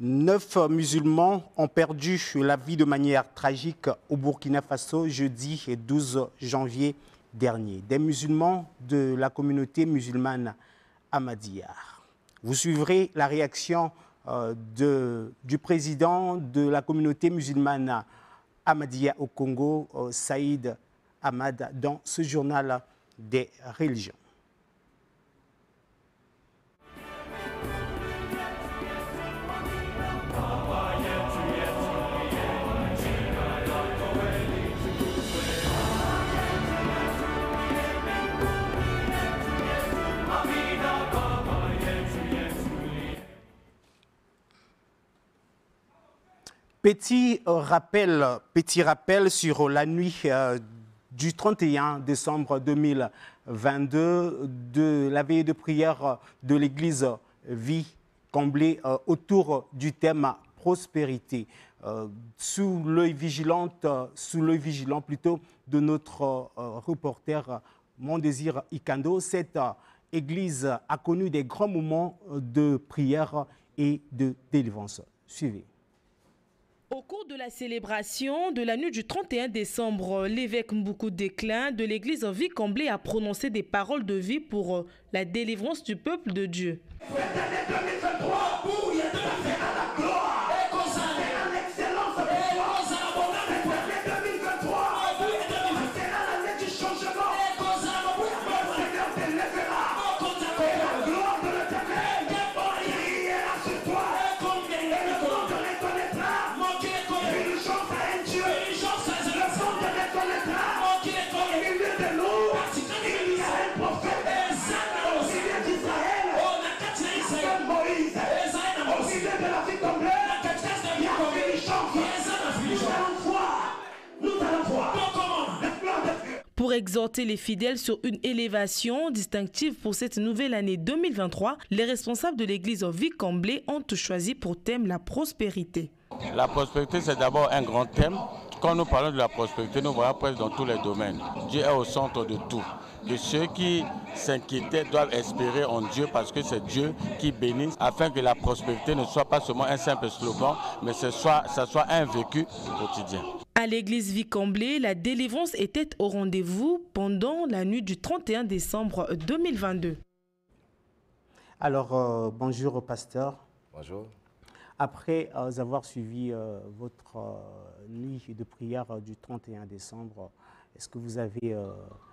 9 musulmans ont perdu la vie de manière tragique au Burkina Faso jeudi 12 janvier dernier. Des musulmans de la communauté musulmane Ahmadiyya. Vous suivrez la réaction du président de la communauté musulmane Ahmadiyya au Congo, Saïd Ahmad, dans ce journal des religions. Petit rappel sur la nuit du 31 décembre 2022 de la veillée de prière de l'église Vie Comblée autour du thème prospérité. Sous l'œil vigilant plutôt de notre reporter Mondésir Ikando, cette église a connu des grands moments de prière et de délivrance. Suivez. Au cours de la célébration de la nuit du 31 décembre, l'évêque Mboukou Déclin de l'église Vie Comblée a prononcé des paroles de vie pour la délivrance du peuple de Dieu. Pour exhorter les fidèles sur une élévation distinctive pour cette nouvelle année 2023, les responsables de l'église Vie Comblée ont choisi pour thème la prospérité. La prospérité, c'est d'abord un grand thème. Quand nous parlons de la prospérité, nous voyons presque dans tous les domaines. Dieu est au centre de tout. Et ceux qui s'inquiétaient doivent espérer en Dieu parce que c'est Dieu qui bénit afin que la prospérité ne soit pas seulement un simple slogan, mais ça soit un vécu quotidien. À l'église Vie Comblée, la délivrance était au rendez-vous pendant la nuit du 31 décembre 2022. Alors, bonjour pasteur. Bonjour. Après avoir suivi votre nuit de prière du 31 décembre, est-ce que vous avez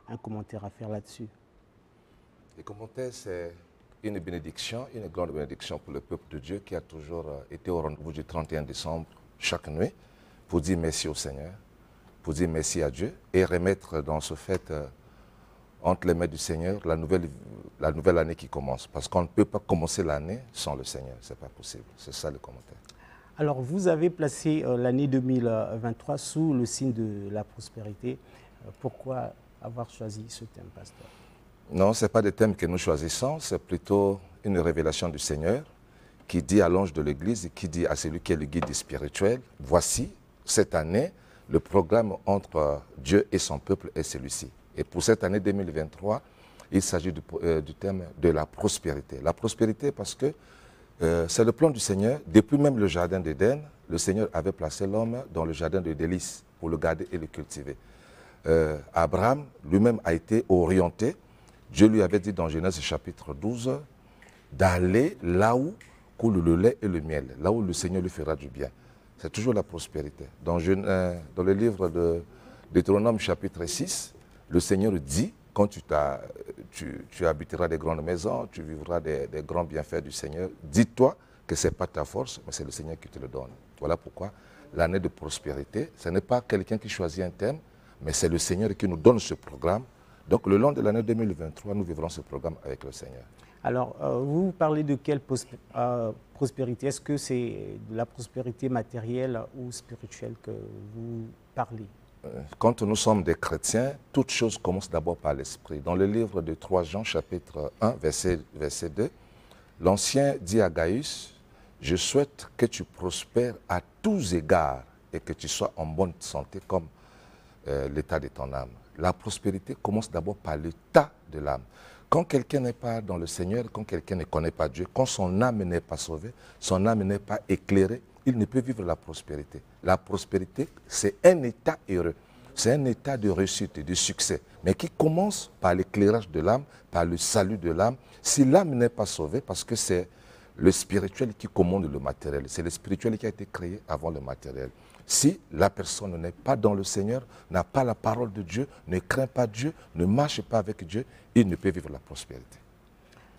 un commentaire à faire là-dessus? Le commentaire, c'est une bénédiction, une grande bénédiction pour le peuple de Dieu qui a toujours été au rendez-vous du 31 décembre chaque nuit pour dire merci au Seigneur, pour dire merci à Dieu et remettre dans ce fait entre les mains du Seigneur la nouvelle année qui commence. Parce qu'on ne peut pas commencer l'année sans le Seigneur, ce n'est pas possible. C'est ça le commentaire. Alors, vous avez placé l'année 2023 sous le signe de la prospérité. Pourquoi avoir choisi ce thème, pasteur? Non, ce n'est pas des thèmes que nous choisissons, c'est plutôt une révélation du Seigneur qui dit à l'ange de l'Église, qui dit à celui qui est le guide spirituel, voici, cette année, le programme entre Dieu et son peuple est celui-ci. Et pour cette année 2023, il s'agit du thème de la prospérité. La prospérité parce que c'est le plan du Seigneur. Depuis même le jardin d'Éden, le Seigneur avait placé l'homme dans le jardin de délices pour le garder et le cultiver. Abraham lui-même a été orienté. Dieu lui avait dit dans Genèse chapitre 12 d'aller là où coule le lait et le miel, là où le Seigneur lui fera du bien. C'est toujours la prospérité. Dans le livre de Deutéronome chapitre 6, le Seigneur dit, quand tu habiteras des grandes maisons, tu vivras des grands bienfaits du Seigneur, dis-toi que ce n'est pas ta force, mais c'est le Seigneur qui te le donne. Voilà pourquoi l'année de prospérité, ce n'est pas quelqu'un qui choisit un thème, mais c'est le Seigneur qui nous donne ce programme. Donc le long de l'année 2023, nous vivrons ce programme avec le Seigneur. Alors, vous parlez de quelle prospérité? Est-ce que c'est de la prospérité matérielle ou spirituelle que vous parlez? Quand nous sommes des chrétiens, toute chose commence d'abord par l'esprit. Dans le livre de 3 Jean, chapitre 1, verset 2, l'Ancien dit à Gaius, « Je souhaite que tu prospères à tous égards et que tu sois en bonne santé comme l'état de ton âme. » La prospérité commence d'abord par l'état de l'âme. Quand quelqu'un n'est pas dans le Seigneur, quand quelqu'un ne connaît pas Dieu, quand son âme n'est pas sauvée, son âme n'est pas éclairée, il ne peut vivre la prospérité. La prospérité, c'est un état heureux. C'est un état de réussite, de succès, mais qui commence par l'éclairage de l'âme, par le salut de l'âme. Si l'âme n'est pas sauvée, parce que c'est le spirituel qui commande le matériel, c'est le spirituel qui a été créé avant le matériel. Si la personne n'est pas dans le Seigneur, n'a pas la parole de Dieu, ne craint pas Dieu, ne marche pas avec Dieu, il ne peut vivre la prospérité.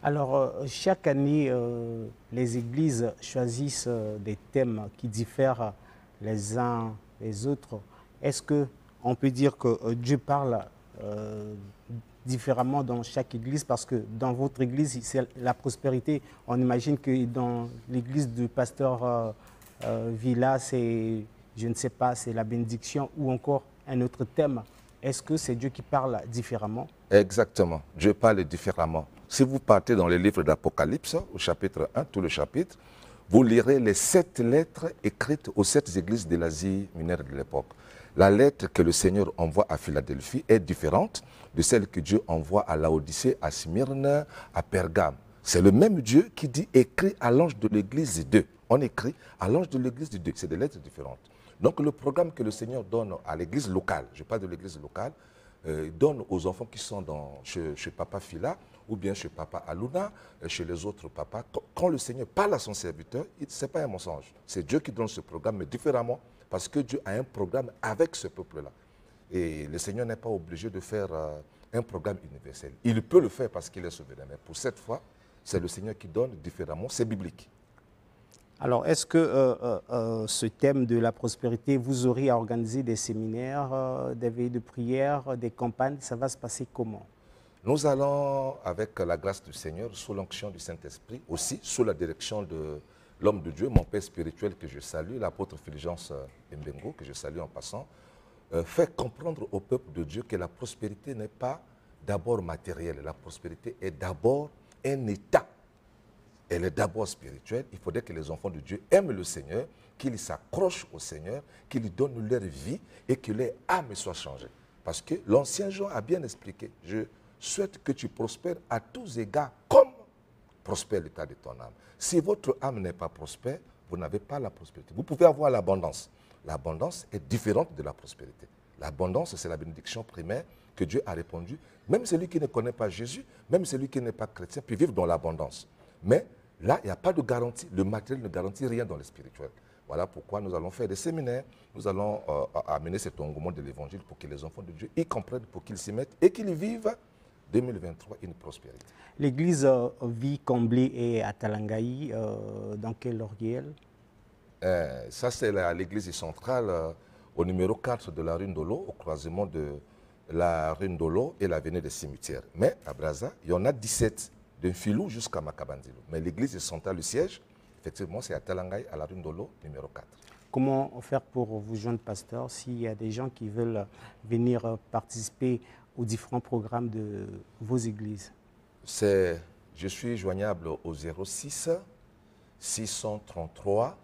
Alors, chaque année, les églises choisissent des thèmes qui diffèrent les uns des autres. Est-ce qu'on peut dire que Dieu parle différemment dans chaque église? Parce que dans votre église, c'est la prospérité. On imagine que dans l'église du pasteur Villa, c'est, je ne sais pas, c'est la bénédiction ou encore un autre thème. Est-ce que c'est Dieu qui parle différemment? Exactement. Dieu parle différemment. Si vous partez dans les livres d'Apocalypse, au chapitre 1, tout le chapitre, vous lirez les 7 lettres écrites aux 7 églises de l'Asie mineure de l'époque. La lettre que le Seigneur envoie à Philadelphie est différente de celle que Dieu envoie à Laodicée, à Smyrne, à Pergame. C'est le même Dieu qui dit écrit à l'ange de l'église 2. On écrit à l'ange de l'église 2. C'est des lettres différentes. Donc le programme que le Seigneur donne à l'église locale, je parle de l'église locale, donne aux enfants qui sont chez Papa Phila, ou bien chez Papa Aluna, chez les autres papas. Quand le Seigneur parle à son serviteur, ce n'est pas un mensonge. C'est Dieu qui donne ce programme, mais différemment, parce que Dieu a un programme avec ce peuple-là. Et le Seigneur n'est pas obligé de faire un programme universel. Il peut le faire parce qu'il est souverain. Mais pour cette fois, c'est le Seigneur qui donne différemment. C'est biblique. Alors, est-ce que ce thème de la prospérité, vous aurez à organiser des séminaires, des veilles de prière, des campagnes? Ça va se passer comment? Nous allons, avec la grâce du Seigneur, sous l'onction du Saint-Esprit, aussi sous la direction de l'homme de Dieu, mon père spirituel que je salue, l'apôtre Fulgence Mbengo, que je salue en passant, faire comprendre au peuple de Dieu que la prospérité n'est pas d'abord matérielle. La prospérité est d'abord un état. Elle est d'abord spirituelle. Il faudrait que les enfants de Dieu aiment le Seigneur, qu'ils s'accrochent au Seigneur, qu'ils donnent leur vie et que leur âme soit changée. Parce que l'ancien Jean a bien expliqué, je souhaite que tu prospères à tous égards comme prospère l'état de ton âme. Si votre âme n'est pas prospère, vous n'avez pas la prospérité. Vous pouvez avoir l'abondance. L'abondance est différente de la prospérité. L'abondance, c'est la bénédiction primaire que Dieu a répandue. Même celui qui ne connaît pas Jésus, même celui qui n'est pas chrétien, peut vivre dans l'abondance. Mais là, il n'y a pas de garantie. Le matériel ne garantit rien dans le spirituel. Voilà pourquoi nous allons faire des séminaires. Nous allons amener cet engouement de l'évangile pour que les enfants de Dieu y comprennent, pour qu'ils s'y mettent et qu'ils vivent 2023 une prospérité. L'église Vie Comblée est à Talangaï, dans quel oriel? Ça, c'est l'église centrale au numéro 4 de la rue Ndolo, au croisement de la rue Ndolo et l'avenue des Cimetières. Mais à Brazza, il y en a 17, de Filou jusqu'à Makabandilo. Mais l'église centrale, le siège, effectivement, c'est à Talangaï, à la rue Ndolo, numéro 4. Comment faire pour vous joindre, pasteur, s'il y a des gens qui veulent venir participer aux différents programmes de vos églises? Je suis joignable au 06 633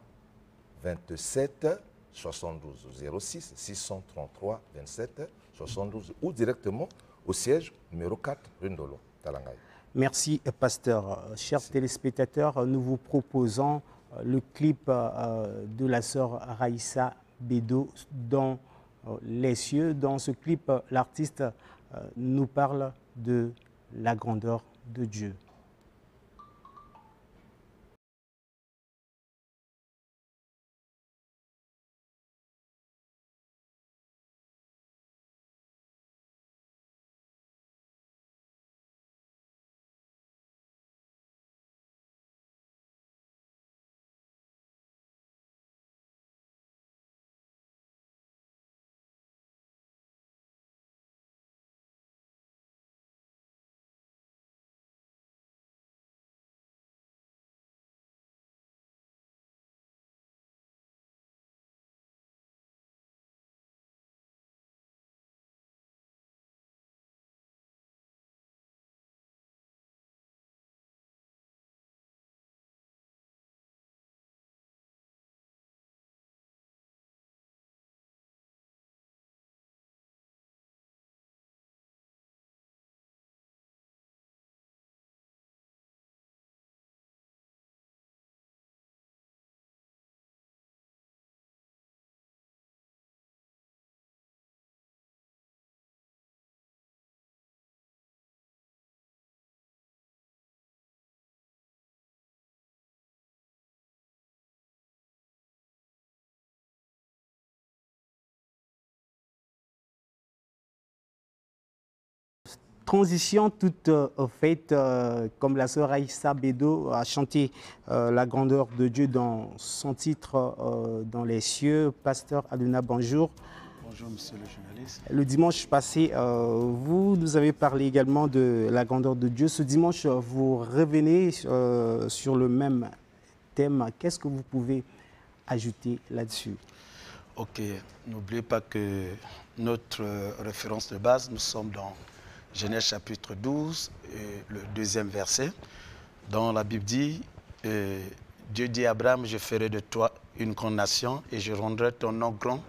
27 72. 06 633 27 72 ou directement au siège numéro 4, rue Ndolo, Talangaï. Merci, pasteur. Chers téléspectateurs, nous vous proposons le clip de la sœur Raïssa Bédo dans Les cieux. Dans ce clip, l'artiste nous parle de la grandeur de Dieu. transition toute faite, comme la sœur Aïssa Bédo a chanté la grandeur de Dieu dans son titre dans les cieux. Pasteur Aduna, bonjour. Bonjour, monsieur le journaliste. Le dimanche passé, vous nous avez parlé également de la grandeur de Dieu. Ce dimanche, vous revenez sur le même thème. Qu'est-ce que vous pouvez ajouter là-dessus? Ok, n'oubliez pas que notre référence de base, nous sommes dans Genèse chapitre 12, le 2e verset. Dans la Bible dit, Dieu dit à Abraham, je ferai de toi une grande nation et je rendrai ton nom grand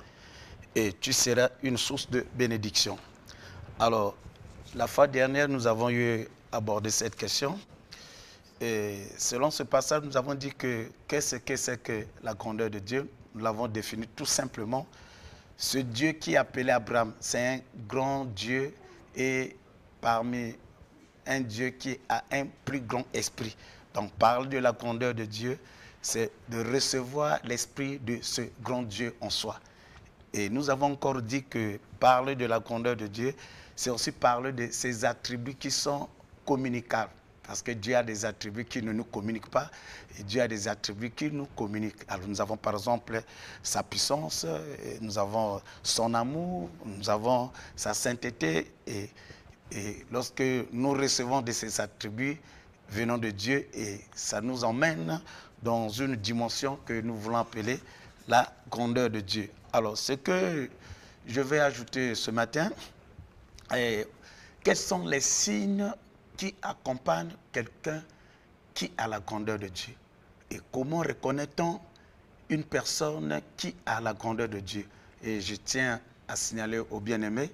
et tu seras une source de bénédiction. Alors, la fois dernière, nous avons eu abordé cette question. Et selon ce passage, nous avons dit que qu'est-ce que c'est que la grandeur de Dieu? Nous l'avons défini tout simplement. Ce Dieu qui appelait Abraham, c'est un grand Dieu et parmi un Dieu qui a un plus grand esprit. Donc, parler de la grandeur de Dieu, c'est de recevoir l'esprit de ce grand Dieu en soi. Et nous avons encore dit que parler de la grandeur de Dieu, c'est aussi parler de ses attributs qui sont communicables. Parce que Dieu a des attributs qui ne nous communiquent pas et Dieu a des attributs qui nous communiquent. Alors nous avons par exemple sa puissance, nous avons son amour, nous avons sa sainteté et lorsque nous recevons de ces attributs venant de Dieu, et ça nous emmène dans une dimension que nous voulons appeler la grandeur de Dieu. Alors ce que je vais ajouter ce matin, quels sont les signes qui accompagne quelqu'un qui a la grandeur de Dieu? Et comment reconnaît-on une personne qui a la grandeur de Dieu? Et je tiens à signaler aux bien-aimés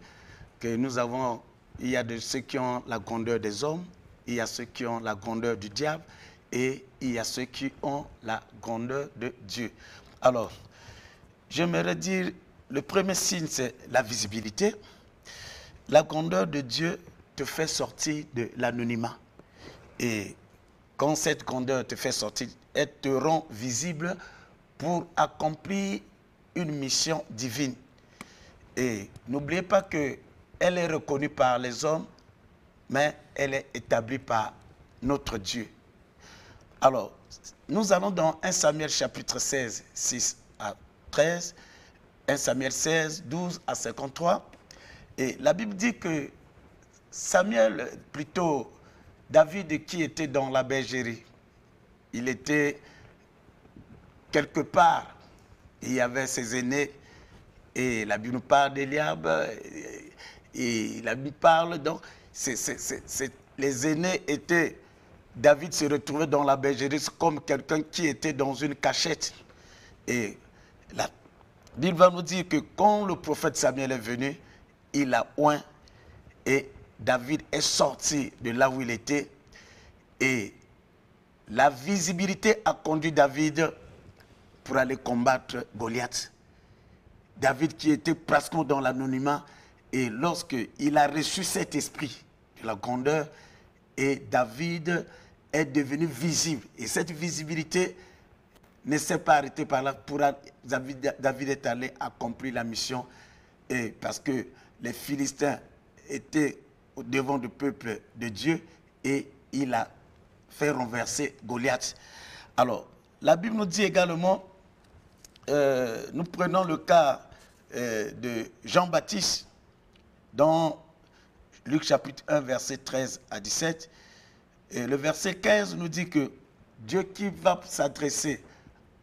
que nous avons, il y a de ceux qui ont la grandeur des hommes, il y a ceux qui ont la grandeur du diable et il y a ceux qui ont la grandeur de Dieu. Alors, j'aimerais dire, le premier signe, c'est la visibilité. La grandeur de Dieu te fait sortir de l'anonymat. Et quand cette grandeur te fait sortir, elle te rend visible pour accomplir une mission divine. Et n'oubliez pas qu'elle est reconnue par les hommes, mais elle est établie par notre Dieu. Alors, nous allons dans 1 Samuel chapitre 16, 6 à 13, 1 Samuel 16, 12 à 53. Et la Bible dit que Samuel, plutôt David qui était dans la bergerie, il était quelque part, il y avait ses aînés, et la Bible nous parle d'Eliab, et la Bible parle, donc, les aînés étaient, David se retrouvait dans la bergerie comme quelqu'un qui était dans une cachette. Et la Bible va nous dire que quand le prophète Samuel est venu, il a oint et David est sorti de là où il était et la visibilité a conduit David pour aller combattre Goliath. David qui était presque dans l'anonymat et lorsqu'il a reçu cet esprit de la grandeur et David est devenu visible. Et cette visibilité ne s'est pas arrêtée par là. David est allé accomplir la mission et parce que les Philistins étaient au devant du peuple de Dieu et il a fait renverser Goliath. Alors, la Bible nous dit également, nous prenons le cas de Jean-Baptiste dans Luc chapitre 1, verset 13 à 17. Et le verset 15 nous dit que Dieu qui va s'adresser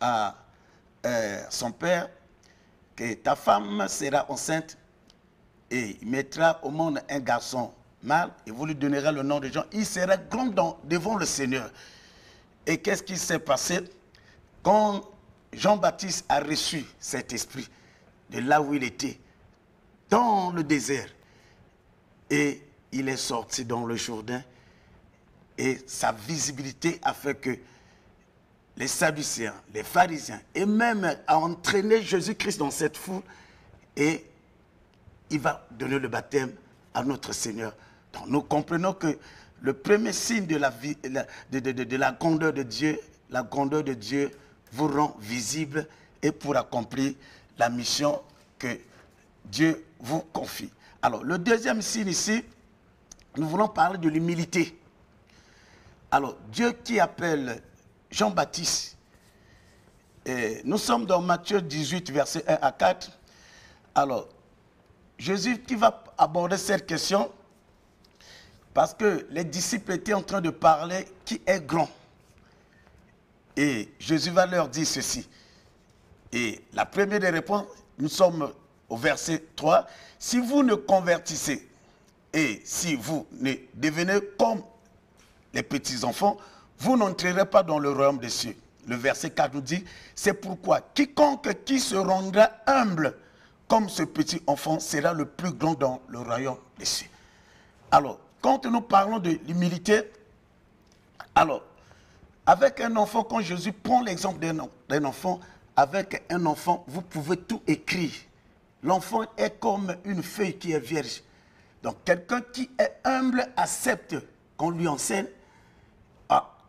à son père, que ta femme sera enceinte et il mettra au monde un garçon mâle et vous lui donnerez le nom de Jean. Il sera grand devant le Seigneur. Et qu'est-ce qui s'est passé? Quand Jean-Baptiste a reçu cet esprit de là où il était, dans le désert, et il est sorti dans le Jourdain, et sa visibilité a fait que les Sadducéens, les pharisiens, et même a entraîné Jésus-Christ dans cette foule, et il va donner le baptême à notre Seigneur. Donc nous comprenons que le premier signe de la grandeur de Dieu, la grandeur de Dieu vous rend visible et pour accomplir la mission que Dieu vous confie. Alors le deuxième signe ici, nous voulons parler de l'humilité. Alors, Dieu qui appelle Jean-Baptiste, nous sommes dans Matthieu 18, versets 1 à 4. Alors, Jésus qui va aborder cette question, parce que les disciples étaient en train de parler qui est grand. Et Jésus va leur dire ceci. Et la première des réponses, nous sommes au verset 3. Si vous ne convertissez et si vous ne devenez comme les petits-enfants, vous n'entrerez pas dans le royaume des cieux. Le verset 4 nous dit, c'est pourquoi quiconque qui se rendra humble comme ce petit enfant sera le plus grand dans le royaume des cieux. Alors, quand nous parlons de l'humilité, alors, avec un enfant, quand Jésus prend l'exemple d'un enfant, avec un enfant, vous pouvez tout écrire. L'enfant est comme une feuille qui est vierge. Donc, quelqu'un qui est humble accepte qu'on lui enseigne,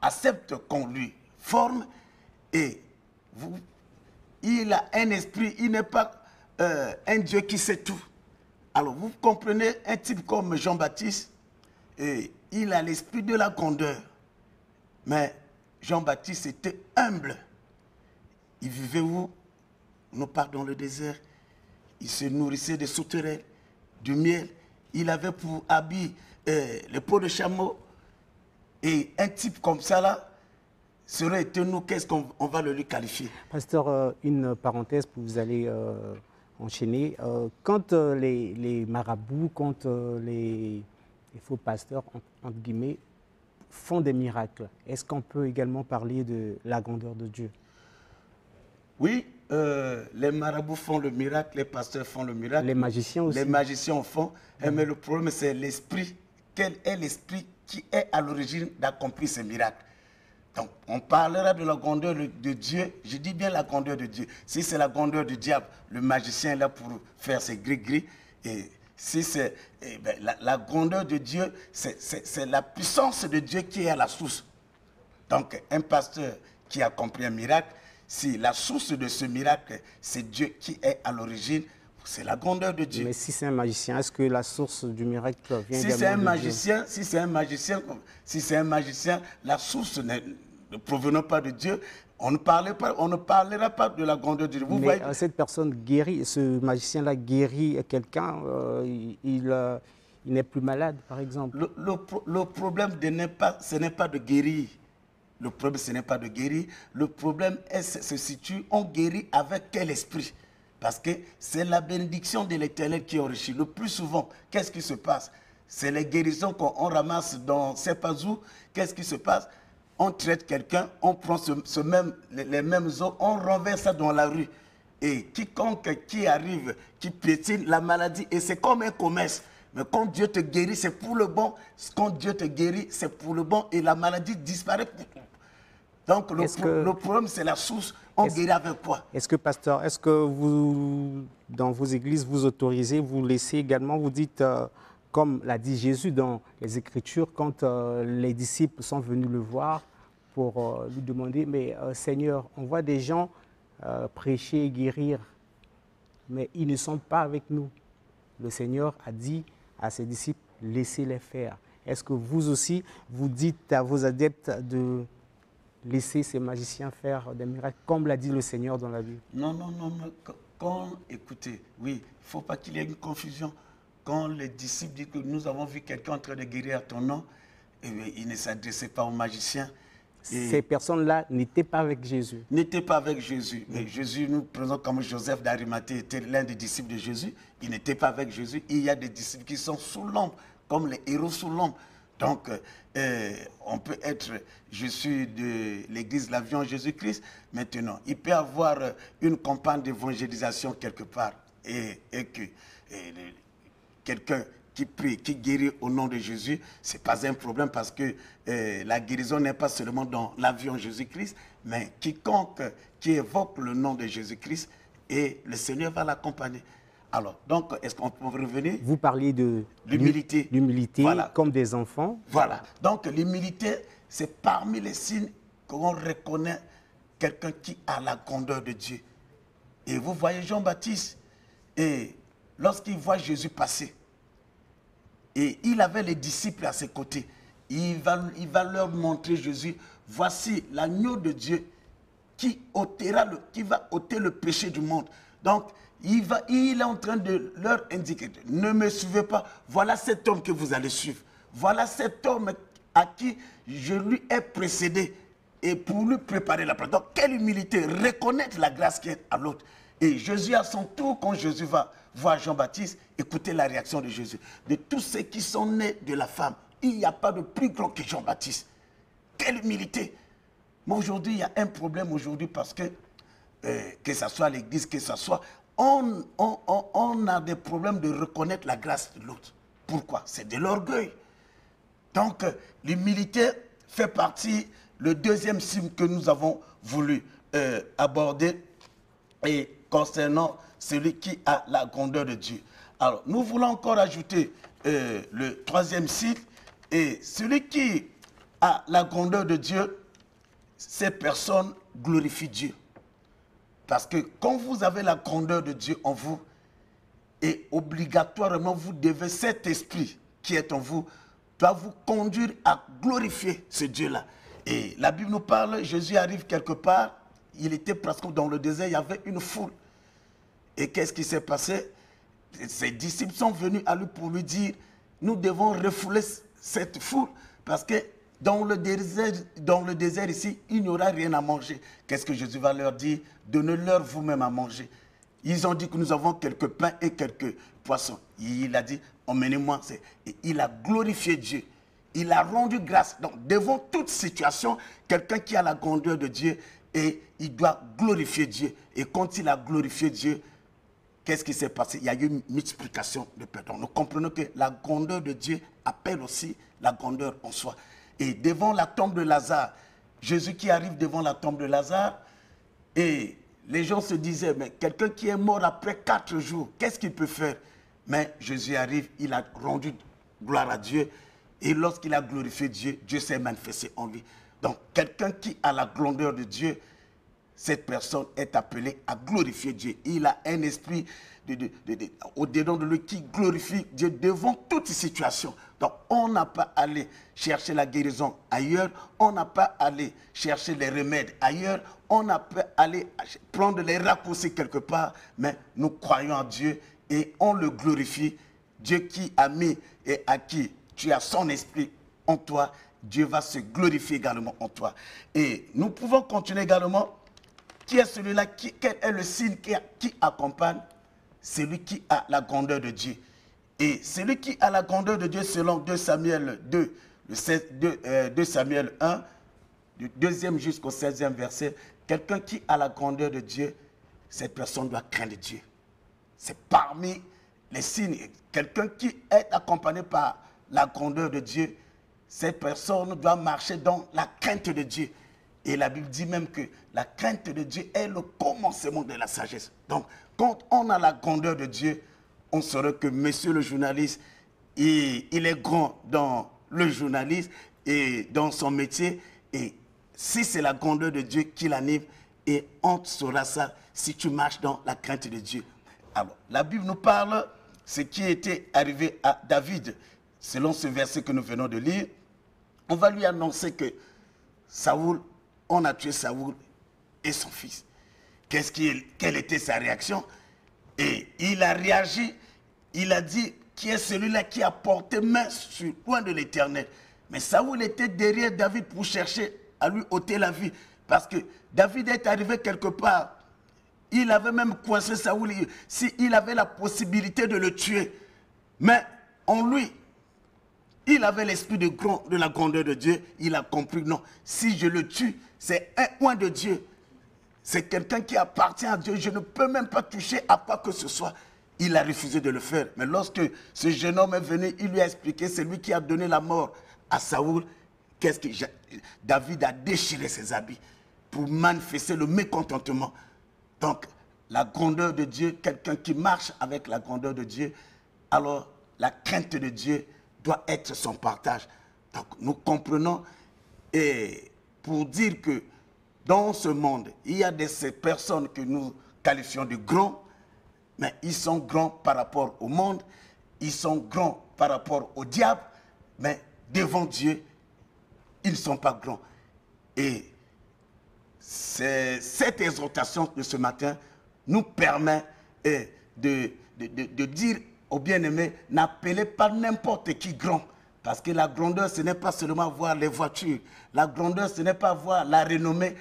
accepte qu'on lui forme, et il a un esprit, il n'est pas un Dieu qui sait tout. Alors, vous comprenez, un type comme Jean-Baptiste, il a l'esprit de la grandeur. Mais Jean-Baptiste était humble. Il vivait où? Non pas dans le désert. Il se nourrissait des sauterelles, du miel. Il avait pour habit les peaux de chameau. Et un type comme ça, là, serait été nous, qu'est-ce qu'on va le lui qualifier? Pasteur, une parenthèse pour vous aller enchaîner. Quand les marabouts, quand les faux pasteurs, entre guillemets, font des miracles, est-ce qu'on peut également parler de la grandeur de Dieu? Oui, les marabouts font le miracle, les pasteurs font le miracle. Les magiciens aussi. Les magiciens en font. Mais le problème, c'est l'esprit. Quel est l'esprit qui est à l'origine d'accomplir ces miracles? Donc, on parlera de la grandeur de Dieu. Je dis bien la grandeur de Dieu. Si c'est la grandeur du diable, le magicien est là pour faire ses gris-gris. Et si c'est la grandeur de Dieu, c'est la puissance de Dieu qui est à la source. Donc, un pasteur qui accomplit un miracle, si la source de ce miracle, c'est Dieu qui est à l'origine, c'est la grandeur de Dieu. Mais si c'est un magicien, est-ce que la source du miracle vient si c'est un magicien, si c'est un magicien, la source ne provenant pas de Dieu, on ne parlera pas de la grandeur de Dieu. Vous voyez, cette personne guérit, ce magicien-là guérit quelqu'un, il n'est plus malade, par exemple. Le problème, ce n'est pas de guérir. Le problème, ce n'est pas de guérir. Le problème se situe, on guérit avec quel esprit? Parce que c'est la bénédiction de l'Éternel qui enrichit. Le plus souvent, qu'est-ce qui se passe? C'est les guérisons qu'on ramasse dans ces pas où. Qu'est-ce qui se passe? On traite quelqu'un, on prend les mêmes os, on renverse ça dans la rue. Et quiconque qui arrive, qui piétine la maladie, et c'est comme un commerce. Mais quand Dieu te guérit, c'est pour le bon. Quand Dieu te guérit, c'est pour le bon. Et la maladie disparaît pour tout. Donc le problème, c'est la source. On guérit avec quoi? Est-ce que, pasteur, est-ce que vous, dans vos églises, vous autorisez, vous laissez également, vous dites, comme l'a dit Jésus dans les Écritures, quand les disciples sont venus le voir pour lui demander, mais Seigneur, on voit des gens prêcher et guérir, mais ils ne sont pas avec nous. Le Seigneur a dit à ses disciples, laissez-les faire. Est-ce que vous aussi, vous dites à vos adeptes de laisser ces magiciens faire des miracles, comme l'a dit le Seigneur dans la Bible? Non. Écoutez, oui, il ne faut pas qu'il y ait une confusion. Quand les disciples disent que nous avons vu quelqu'un en train de guérir à ton nom, ils ne s'adressaient pas aux magiciens. Ces personnes-là n'étaient pas avec Jésus. N'étaient pas avec Jésus. Mais Jésus, nous prenons comme Joseph d'Arimathée était l'un des disciples de Jésus. Il n'était pas avec Jésus. Il y a des disciples qui sont sous l'ombre, comme les héros sous l'ombre. Donc, on peut être, je suis de l'église L'Avion Jésus-Christ, maintenant. Il peut y avoir une campagne d'évangélisation quelque part et que quelqu'un qui prie, qui guérit au nom de Jésus, ce n'est pas un problème parce que la guérison n'est pas seulement dans L'Avion Jésus-Christ, mais quiconque qui évoque le nom de Jésus-Christ, et le Seigneur va l'accompagner. Alors, donc, est-ce qu'on peut revenir? Vous parliez de l'humilité. L'humilité, voilà, comme des enfants. Voilà. Donc, l'humilité, c'est parmi les signes qu'on reconnaît quelqu'un qui a la grandeur de Dieu. Et vous voyez Jean-Baptiste, et lorsqu'il voit Jésus passer, Et il avait les disciples à ses côtés. Il va leur montrer Jésus, voici l'agneau de Dieu qui va ôter le péché du monde. Donc, il est en train de leur indiquer, ne me suivez pas, voilà cet homme que vous allez suivre. Voilà cet homme à qui je lui ai précédé et pour lui préparer la place. Donc, quelle humilité, reconnaître la grâce qui est à l'autre. Et Jésus, à son tour, quand Jésus va voir Jean-Baptiste, écoutez la réaction de Jésus. De tous ceux qui sont nés de la femme, il n'y a pas de plus grand que Jean-Baptiste. Quelle humilité. Mais aujourd'hui, il y a un problème aujourd'hui parce que ce soit à l'église, que ce soit, on a des problèmes de reconnaître la grâce de l'autre. Pourquoi? C'est de l'orgueil. Donc, l'humilité fait partie, le deuxième signe que nous avons voulu aborder, et concernant celui qui a la grandeur de Dieu. Alors, nous voulons encore ajouter le troisième signe, et celui qui a la grandeur de Dieu, ces personnes glorifient Dieu. Parce que quand vous avez la grandeur de Dieu en vous, et obligatoirement vous devez, cet esprit qui est en vous, doit vous conduire à glorifier ce Dieu-là. Et la Bible nous parle, Jésus arrive quelque part, il était presque dans le désert, il y avait une foule. Et qu'est-ce qui s'est passé? Ses disciples sont venus à lui pour lui dire, nous devons refouler cette foule parce que dans le désert ici, il n'y aura rien à manger. Qu'est-ce que Jésus va leur dire? Donnez-leur vous-même à manger. Ils ont dit que nous avons quelques pains et quelques poissons. Il a dit, emmenez-moi. Et il a glorifié Dieu. Il a rendu grâce. Donc, devant toute situation, quelqu'un qui a la grandeur de Dieu, et il doit glorifier Dieu. Et quand il a glorifié Dieu, qu'est-ce qui s'est passé? Il y a eu une multiplication de pardon. Nous comprenons que la grandeur de Dieu appelle aussi la grandeur en soi. Et devant la tombe de Lazare, Jésus qui arrive devant la tombe de Lazare, et les gens se disaient, mais quelqu'un qui est mort après 4 jours, qu'est-ce qu'il peut faire? Mais Jésus arrive, il a rendu gloire à Dieu, et lorsqu'il a glorifié Dieu, Dieu s'est manifesté en lui. Donc, quelqu'un qui a la grandeur de Dieu, cette personne est appelée à glorifier Dieu. Il a un esprit au-dedans de lui qui glorifie Dieu devant toute situation. Donc, on n'a pas à aller chercher la guérison ailleurs, on n'a pas à aller chercher les remèdes ailleurs, on n'a pas à aller prendre les raccourcis quelque part, mais nous croyons en Dieu et on le glorifie. Dieu qui a mis et à qui tu as son esprit en toi, Dieu va se glorifier également en toi. Et nous pouvons continuer également. Qui est celui-là? Quel est le signe qui accompagne celui qui a la grandeur de Dieu? Et celui qui a la grandeur de Dieu, selon 2 Samuel 2, 2 Samuel 1, du 2e jusqu'au 16e verset, quelqu'un qui a la grandeur de Dieu, cette personne doit craindre Dieu. C'est parmi les signes. Quelqu'un qui est accompagné par la grandeur de Dieu, cette personne doit marcher dans la crainte de Dieu. Et la Bible dit même que la crainte de Dieu est le commencement de la sagesse. Donc, quand on a la grandeur de Dieu, on saurait que monsieur le journaliste, il est grand dans le journalisme et dans son métier. Et si c'est la grandeur de Dieu qui l'anime, et on saura ça si tu marches dans la crainte de Dieu. Alors, la Bible nous parle ce qui était arrivé à David. Selon ce verset que nous venons de lire, on va lui annoncer que Saoul, on a tué Saoul et son fils. Quelle était sa réaction? Et il a réagi, il a dit, qui est celui-là qui a porté main sur le coin de l'Éternel? Mais Saoul était derrière David pour chercher à lui ôter la vie. Parce que David est arrivé quelque part. Il avait même coincé Saoul, s'il avait la possibilité de le tuer. Mais en lui, il avait l'esprit de la grandeur de Dieu. Il a compris, non, si je le tue, c'est un oint de Dieu. C'est quelqu'un qui appartient à Dieu. Je ne peux même pas toucher à quoi que ce soit. Il a refusé de le faire. Mais lorsque ce jeune homme est venu, il lui a expliqué, c'est lui qui a donné la mort à Saoul. David a déchiré ses habits pour manifester le mécontentement. Donc, la grandeur de Dieu, quelqu'un qui marche avec la grandeur de Dieu, alors la crainte de Dieu doit être son partage. Donc, nous comprenons, et pour dire que dans ce monde, il y a ces personnes que nous qualifions de grands, mais ils sont grands par rapport au monde, ils sont grands par rapport au diable, mais devant Dieu, ils ne sont pas grands. Et cette exhortation de ce matin nous permet de dire aux bien-aimés, n'appelez pas n'importe qui grand. Parce que la grandeur, ce n'est pas seulement voir les voitures. La grandeur, ce n'est pas voir la renommée.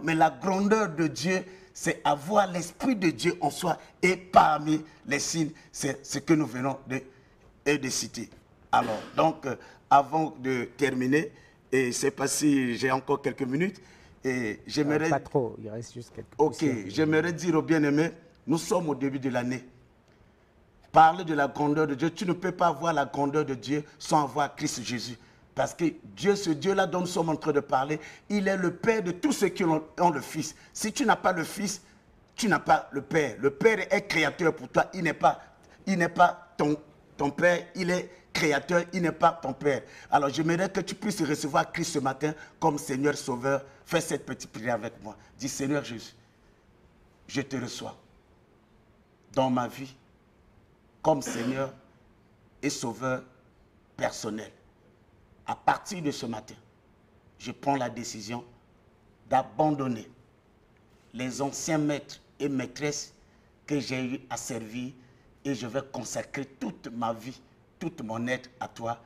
Mais la grandeur de Dieu, c'est avoir l'Esprit de Dieu en soi. Et parmi les signes, c'est ce que nous venons de citer. Alors, donc, avant de terminer, et c'est pas si j'ai encore quelques minutes, et j'aimerais... Pas trop, il reste juste quelques Ok, j'aimerais dire aux bien-aimés, nous sommes au début de l'année. Parler de la grandeur de Dieu, tu ne peux pas voir la grandeur de Dieu sans avoir Christ Jésus. Parce que Dieu, ce Dieu-là dont nous sommes en train de parler, il est le Père de tous ceux qui ont le Fils. Si tu n'as pas le Fils, tu n'as pas le Père. Le Père est créateur pour toi, il n'est pas ton Père, il est créateur, il n'est pas ton Père. Alors j'aimerais que tu puisses recevoir Christ ce matin comme Seigneur Sauveur. Fais cette petite prière avec moi. Dis, Seigneur Jésus, je te reçois dans ma vie comme Seigneur et Sauveur personnel. À partir de ce matin, je prends la décision d'abandonner les anciens maîtres et maîtresses que j'ai eu à servir et je vais consacrer toute ma vie, toute mon être à toi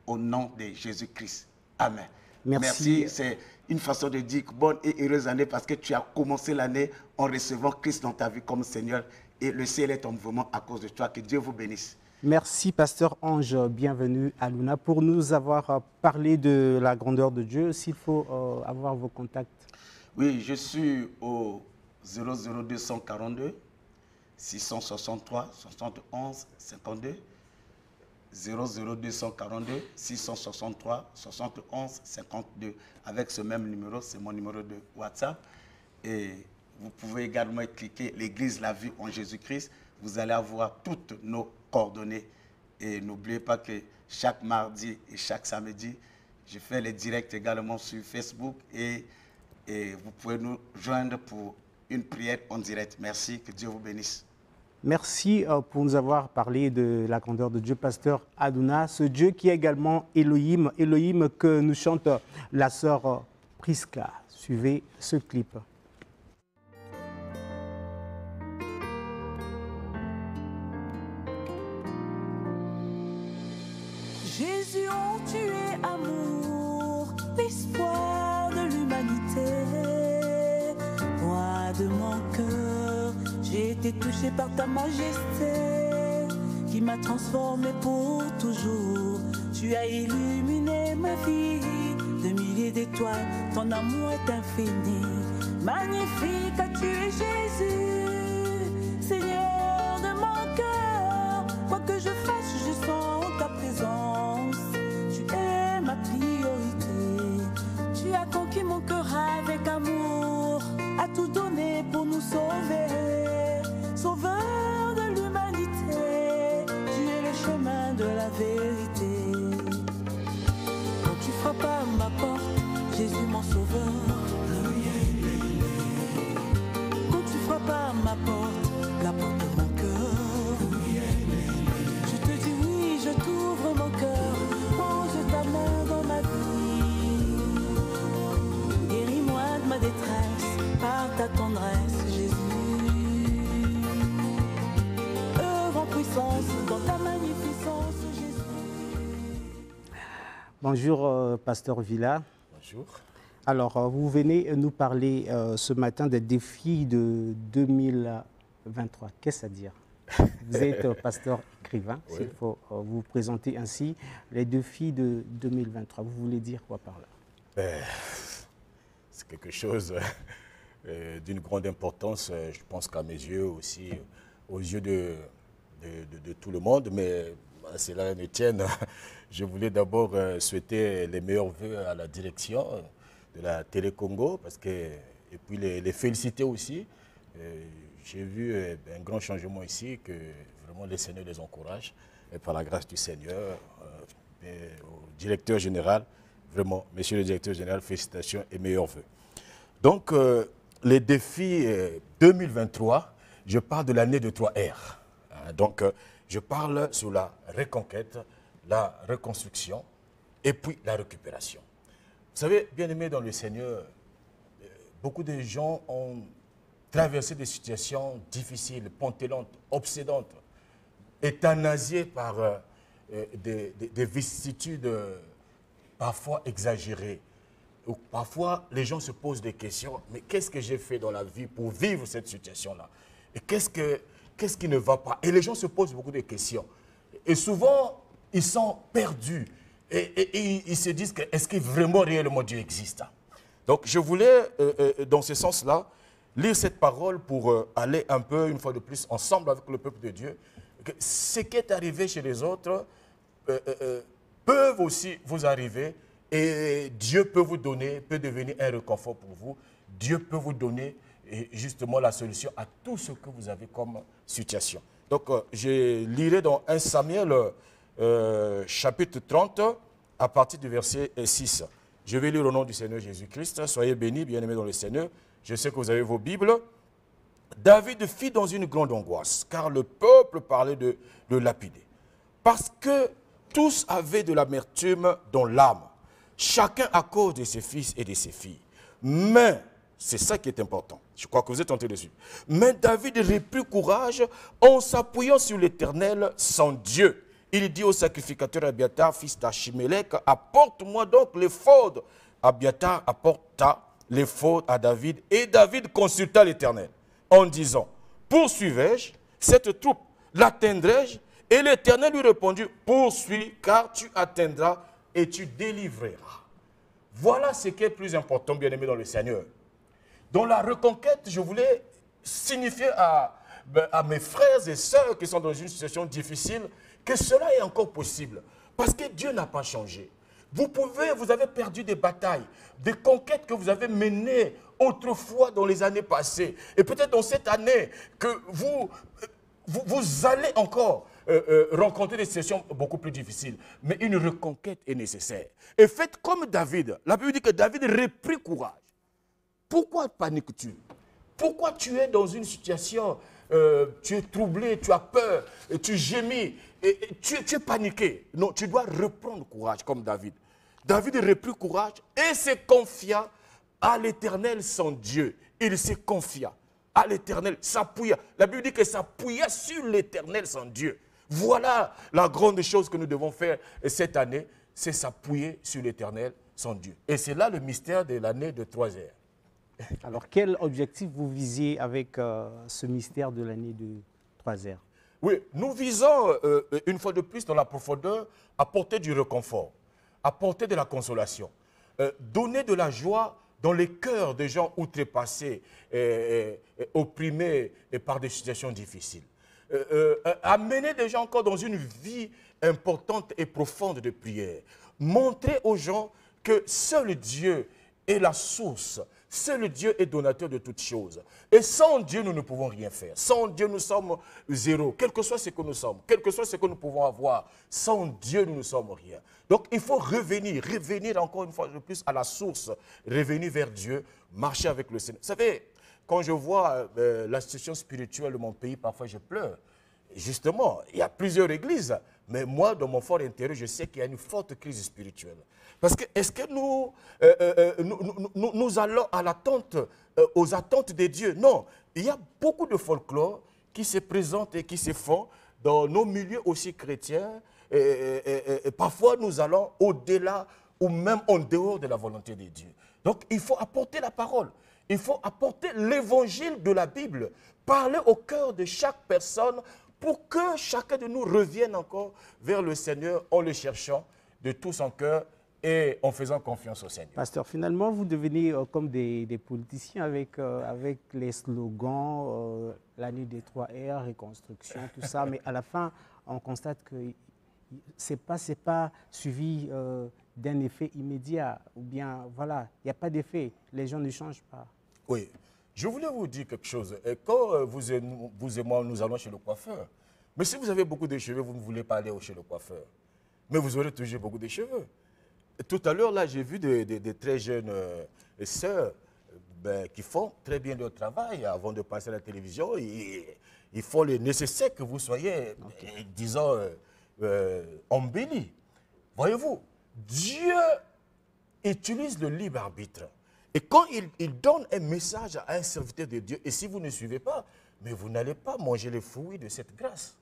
au nom de Jésus-Christ. Amen. Merci. C'est une façon de dire bonne et heureuse année parce que tu as commencé l'année en recevant Christ dans ta vie comme Seigneur et le ciel est en mouvement à cause de toi. Que Dieu vous bénisse. Merci, Pasteur Ange. Bienvenue à Luna. Pour nous avoir parlé de la grandeur de Dieu, s'il faut avoir vos contacts. Oui, je suis au 00242 663 71 52. 00242 663 71 52. Avec ce même numéro, c'est mon numéro de WhatsApp. Et vous pouvez également cliquer l'Église La Vie en Jésus-Christ. Vous allez avoir toutes nos coordonnées. Et n'oubliez pas que chaque mardi et chaque samedi, je fais les directs également sur Facebook. Et vous pouvez nous joindre pour une prière en direct. Merci, que Dieu vous bénisse. Merci pour nous avoir parlé de la grandeur de Dieu, Pasteur Aduna, ce Dieu qui est également Elohim, Elohim que nous chante la sœur Priska. Suivez ce clip. Jésus, oh, tu es amour, l'espoir de l'humanité. Moi, de mon cœur, j'ai été touché par ta majesté, qui m'a transformé pour toujours. Tu as illuminé ma vie de milliers d'étoiles, ton amour est infini. Magnifique, tu es Jésus, Seigneur de mon cœur. Quoi que je fasse, je sens ta présence. Tu es ma priorité. Tu as conquis mon cœur avec amour, à tout donner pour nous sauver. Sauveur de l'humanité, tu es le chemin de la vérité. Quand tu frappes à ma porte, Jésus mon sauveur. Quand tu frappes à ma porte, la porte de mon cœur. Je te dis oui, je t'ouvre mon cœur, pose ta main dans ma vie. Guéris-moi de ma détresse, par ta tendresse, Jésus. Œuvre en puissance dans ta magnificence, Jésus. Bonjour, Pasteur Villa. Bonjour. Alors, vous venez nous parler ce matin des défis de 2023. Qu'est-ce à dire? Vous êtes pasteur écrivain, Oui. s'il faut vous présenter ainsi. Les défis de 2023, vous voulez dire quoi par là? C'est quelque chose d'une grande importance, je pense qu'à mes yeux aussi, aux yeux de tout le monde, mais à cela ne tienne. Je voulais d'abord souhaiter les meilleurs vœux à la direction de la Télé Congo, et puis les féliciter aussi. J'ai vu un grand changement ici, que vraiment le Seigneur les encourage, et par la grâce du Seigneur, au directeur général, vraiment, monsieur le directeur général, félicitations et meilleurs vœux. Donc, les défis 2023, je parle de l'année de 3R. Donc, je parle sur la reconquête la reconstruction et puis la récupération. Vous savez, bien-aimés dans le Seigneur, beaucoup de gens ont traversé des situations difficiles, pontelantes, obsédantes, euthanasiés par des vicissitudes parfois exagérées. Ou parfois, les gens se posent des questions, mais qu'est-ce que j'ai fait dans la vie pour vivre cette situation-là? Et qu'est-ce qui ne va pas? Et les gens se posent beaucoup de questions. Et souvent, ils sont perdus. Et ils se disent, est-ce que vraiment, réellement, Dieu existe? Donc, je voulais, dans ce sens-là, lire cette parole pour aller un peu, une fois de plus, ensemble avec le peuple de Dieu. Que ce qui est arrivé chez les autres peuvent aussi vous arriver. Et Dieu peut vous donner, peut devenir un réconfort pour vous. Dieu peut vous donner justement la solution à tout ce que vous avez comme situation. Donc, je lirai dans 1 Samuel chapitre 30 à partir du verset 6. Je vais lire au nom du Seigneur Jésus-Christ. Soyez bénis, bien-aimés dans le Seigneur. Je sais que vous avez vos Bibles. David fit dans une grande angoisse, car le peuple parlait de lapider. Parce que tous avaient de l'amertume dans l'âme, chacun à cause de ses fils et de ses filles. Mais, c'est ça qui est important, je crois que vous êtes en train de suivre. Mais David reprit courage en s'appuyant sur l'Éternel, son Dieu. Il dit au sacrificateur Abiatar, fils d'Achimélec, apporte-moi donc l'éphod. Abiatar apporta l'éphod à David, et David consulta l'Éternel en disant, poursuivrai-je cette troupe, l'atteindrai-je? Et l'Éternel lui répondit, poursuis, car tu atteindras et tu délivreras. Voilà ce qui est plus important, bien-aimé dans le Seigneur. Dans la reconquête, je voulais signifier à mes frères et sœurs qui sont dans une situation difficile que cela est encore possible. Parce que Dieu n'a pas changé. Vous avez perdu des batailles, des conquêtes que vous avez menées autrefois dans les années passées. Et peut-être dans cette année que vous allez encore rencontrer des situations beaucoup plus difficiles. Mais une reconquête est nécessaire. Et faites comme David. La Bible dit que David reprit courage. Pourquoi paniques-tu? Pourquoi tu es dans une situation, tu es troublé, tu as peur, tu gémis, et tu es paniqué? Non, tu dois reprendre courage comme David. David reprit courage et se confia à l'Éternel son Dieu. Il se confia à l'Éternel, s'appuya. La Bible dit que s'appuya sur l'Éternel son Dieu. Voilà la grande chose que nous devons faire cette année, c'est s'appuyer sur l'Éternel son Dieu. Et c'est là le mystère de l'année de 3 heures. Alors, quel objectif vous visiez avec ce mystère de l'année de 3 heures? Oui, nous visons, une fois de plus, dans la profondeur, apporter du réconfort, apporter de la consolation, donner de la joie dans les cœurs des gens outrepassés, opprimés par des situations difficiles. Amener des gens encore dans une vie importante et profonde de prière. Montrer aux gens que seul Dieu est la source. Seul Dieu est donateur de toutes choses. Et sans Dieu, nous ne pouvons rien faire. Sans Dieu, nous sommes zéro. Quel que soit ce que nous sommes, quel que soit ce que nous pouvons avoir, sans Dieu, nous ne sommes rien. Donc, il faut revenir encore une fois de plus à la source, revenir vers Dieu, marcher avec le Seigneur. Vous savez, quand je vois la situation spirituelle de mon pays, parfois je pleure. Justement, il y a plusieurs églises, mais moi, dans mon fort intérieur, je sais qu'il y a une forte crise spirituelle. Parce que, est-ce que nous allons à l'attente, aux attentes de Dieu? Non, il y a beaucoup de folklore qui se présentent et qui se font dans nos milieux aussi chrétiens. Et parfois, nous allons au-delà ou même en dehors de la volonté de Dieu. Donc, il faut apporter la parole. Il faut apporter l'évangile de la Bible. Parler au cœur de chaque personne pour que chacun de nous revienne encore vers le Seigneur en le cherchant de tout son cœur et en faisant confiance au Seigneur. Pasteur, finalement, vous devenez comme des politiciens avec les slogans, l'année des 3 R, reconstruction, tout ça. Mais à la fin, on constate que ce n'est pas suivi d'un effet immédiat. Ou bien, voilà, il n'y a pas d'effet. Les gens ne changent pas. Oui. Je voulais vous dire quelque chose. Quand vous et moi, nous allons chez le coiffeur, mais si vous avez beaucoup de cheveux, vous ne voulez pas aller chez le coiffeur. Mais vous aurez toujours beaucoup de cheveux. Tout à l'heure, là, j'ai vu des très jeunes sœurs qui font très bien leur travail avant de passer à la télévision. Il faut le nécessaire que vous soyez, disons, embellis. Voyez-vous, Dieu utilise le libre arbitre. Et quand il donne un message à un serviteur de Dieu, et si vous ne suivez pas, mais vous n'allez pas manger les fruits de cette grâce.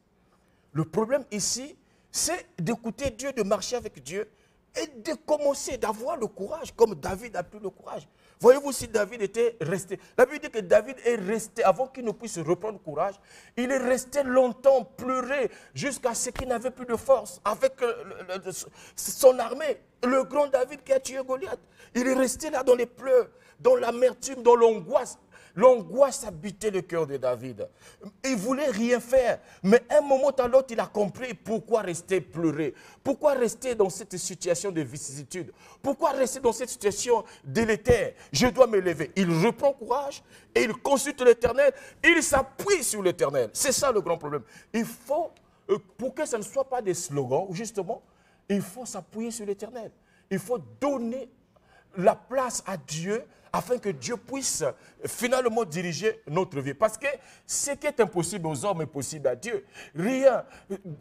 Le problème ici, c'est d'écouter Dieu, de marcher avec Dieu, et de commencer, d'avoir le courage, comme David a pris le courage. Voyez-vous, si David était resté, la Bible dit que David est resté, avant qu'il ne puisse reprendre courage, il est resté longtemps pleurer jusqu'à ce qu'il n'avait plus de force avec son armée. Le grand David qui a tué Goliath, il est resté là dans les pleurs, dans l'amertume, dans l'angoisse. L'angoisse habitait le cœur de David. Il ne voulait rien faire. Mais un moment à l'autre, il a compris pourquoi rester pleurer. Pourquoi rester dans cette situation de vicissitude. Pourquoi rester dans cette situation délétère. Je dois me lever. Il reprend courage et il consulte l'Éternel. Il s'appuie sur l'Éternel. C'est ça le grand problème. Il faut, pour que ce ne soit pas des slogans, justement, il faut s'appuyer sur l'Éternel. Il faut donner la place à Dieu afin que Dieu puisse finalement diriger notre vie. Parce que ce qui est impossible aux hommes est possible à Dieu. Rien.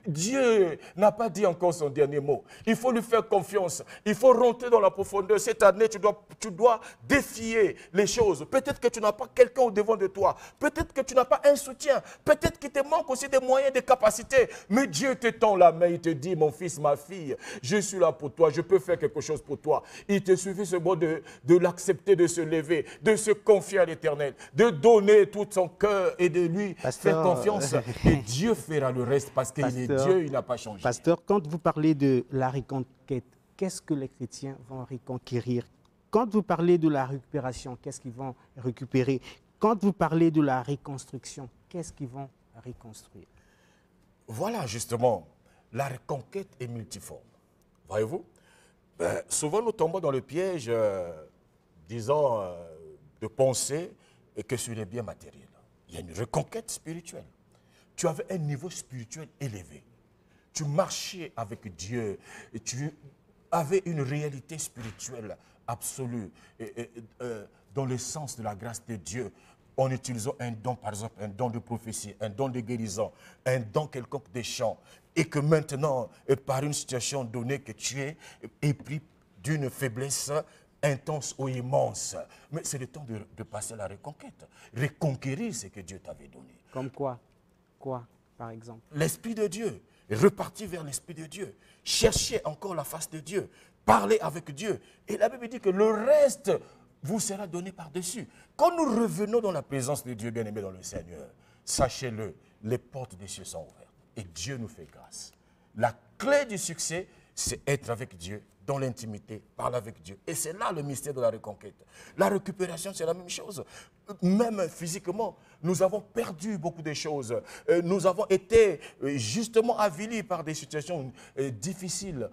Dieu n'a pas dit encore son dernier mot. Il faut lui faire confiance. Il faut rentrer dans la profondeur. Cette année, tu dois défier les choses. Peut-être que tu n'as pas quelqu'un au devant de toi. Peut-être que tu n'as pas un soutien. Peut-être qu'il te manque aussi des moyens, des capacités. Mais Dieu te tend la main. Il te dit, mon fils, ma fille, je suis là pour toi. Je peux faire quelque chose pour toi. Il te suffit seulement de l'accepter, de se lever, de se confier à l'Éternel, de donner tout son cœur et de lui faire confiance. Et Dieu fera le reste parce qu'il est Dieu, il n'a pas changé. Pasteur, quand vous parlez de la reconquête, qu'est-ce que les chrétiens vont reconquérir? Quand vous parlez de la récupération, qu'est-ce qu'ils vont récupérer? Quand vous parlez de la reconstruction, qu'est-ce qu'ils vont reconstruire? Voilà justement, la reconquête est multiforme. Voyez-vous, souvent nous tombons dans le piège disons, de penser que sur les biens matériels. Il y a une reconquête spirituelle. Tu avais un niveau spirituel élevé. Tu marchais avec Dieu et tu avais une réalité spirituelle absolue dans le sens de la grâce de Dieu en utilisant un don, par exemple, un don de prophétie, un don de guérison, un don quelconque des chants, et que maintenant, par une situation donnée, que tu es épris d'une faiblesse intense ou immense. Mais c'est le temps de passer à la reconquête. Reconquérir ce que Dieu t'avait donné. Comme quoi? Quoi, par exemple? L'Esprit de Dieu. Repartir vers l'Esprit de Dieu. Chercher encore la face de Dieu. Parler avec Dieu. Et la Bible dit que le reste vous sera donné par-dessus. Quand nous revenons dans la présence de Dieu, bien-aimé dans le Seigneur, sachez-le, les portes des cieux sont ouvertes. Et Dieu nous fait grâce. La clé du succès, c'est être avec Dieu, dans l'intimité, parler avec Dieu. Et c'est là le mystère de la reconquête. La récupération, c'est la même chose. Même physiquement, nous avons perdu beaucoup de choses. Nous avons été justement avilis par des situations difficiles.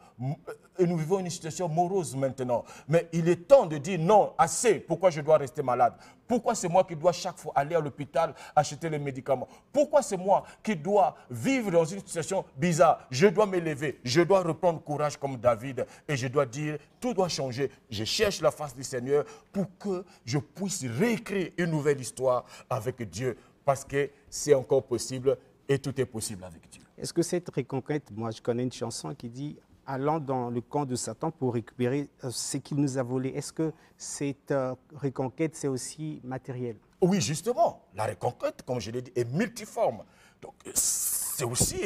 Et nous vivons une situation morose maintenant. Mais il est temps de dire non, assez. Pourquoi je dois rester malade? Pourquoi c'est moi qui dois chaque fois aller à l'hôpital acheter les médicaments? Pourquoi c'est moi qui dois vivre dans une situation bizarre? Je dois me lever, je dois reprendre courage comme David et je dois dire, tout doit changer. Je cherche la face du Seigneur pour que je puisse réécrire une nouvelle histoire avec Dieu parce que c'est encore possible et tout est possible avec Dieu. Est-ce que cette reconquête, moi je connais une chanson qui dit « Allons dans le camp de Satan pour récupérer ce qu'il nous a volé ». Est-ce que cette reconquête, c'est aussi matériel? Oui, justement. La reconquête, comme je l'ai dit, est multiforme. Donc, c'est aussi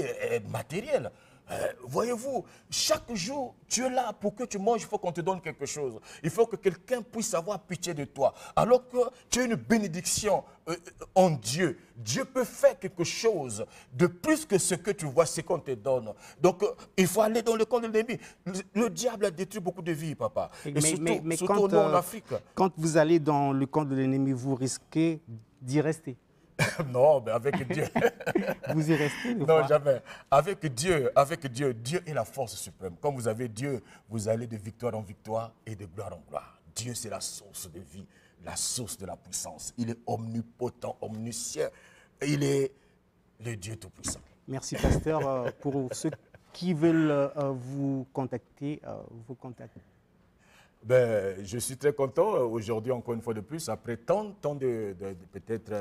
matériel. Voyez-vous, chaque jour, tu es là pour que tu manges, il faut qu'on te donne quelque chose. Il faut que quelqu'un puisse avoir pitié de toi. Alors que tu as une bénédiction en Dieu. Dieu peut faire quelque chose de plus que ce que tu vois, ce qu'on te donne. Donc, il faut aller dans le camp de l'ennemi. Le diable a détruit beaucoup de vies, papa. Et surtout nous en Afrique. Quand vous allez dans le camp de l'ennemi, vous risquez d'y rester. Non, mais avec Dieu. Vous y restez? Non, jamais. Avec Dieu, Dieu est la force suprême. Comme vous avez Dieu, vous allez de victoire en victoire et de gloire en gloire. Dieu, c'est la source de vie, la source de la puissance. Il est omnipotent, omniscient. Il est le Dieu tout-puissant. Merci, pasteur. Pour ceux qui veulent vous contacter, vous contactez. Ben, je suis très content aujourd'hui, encore une fois de plus, après tant de peut-être,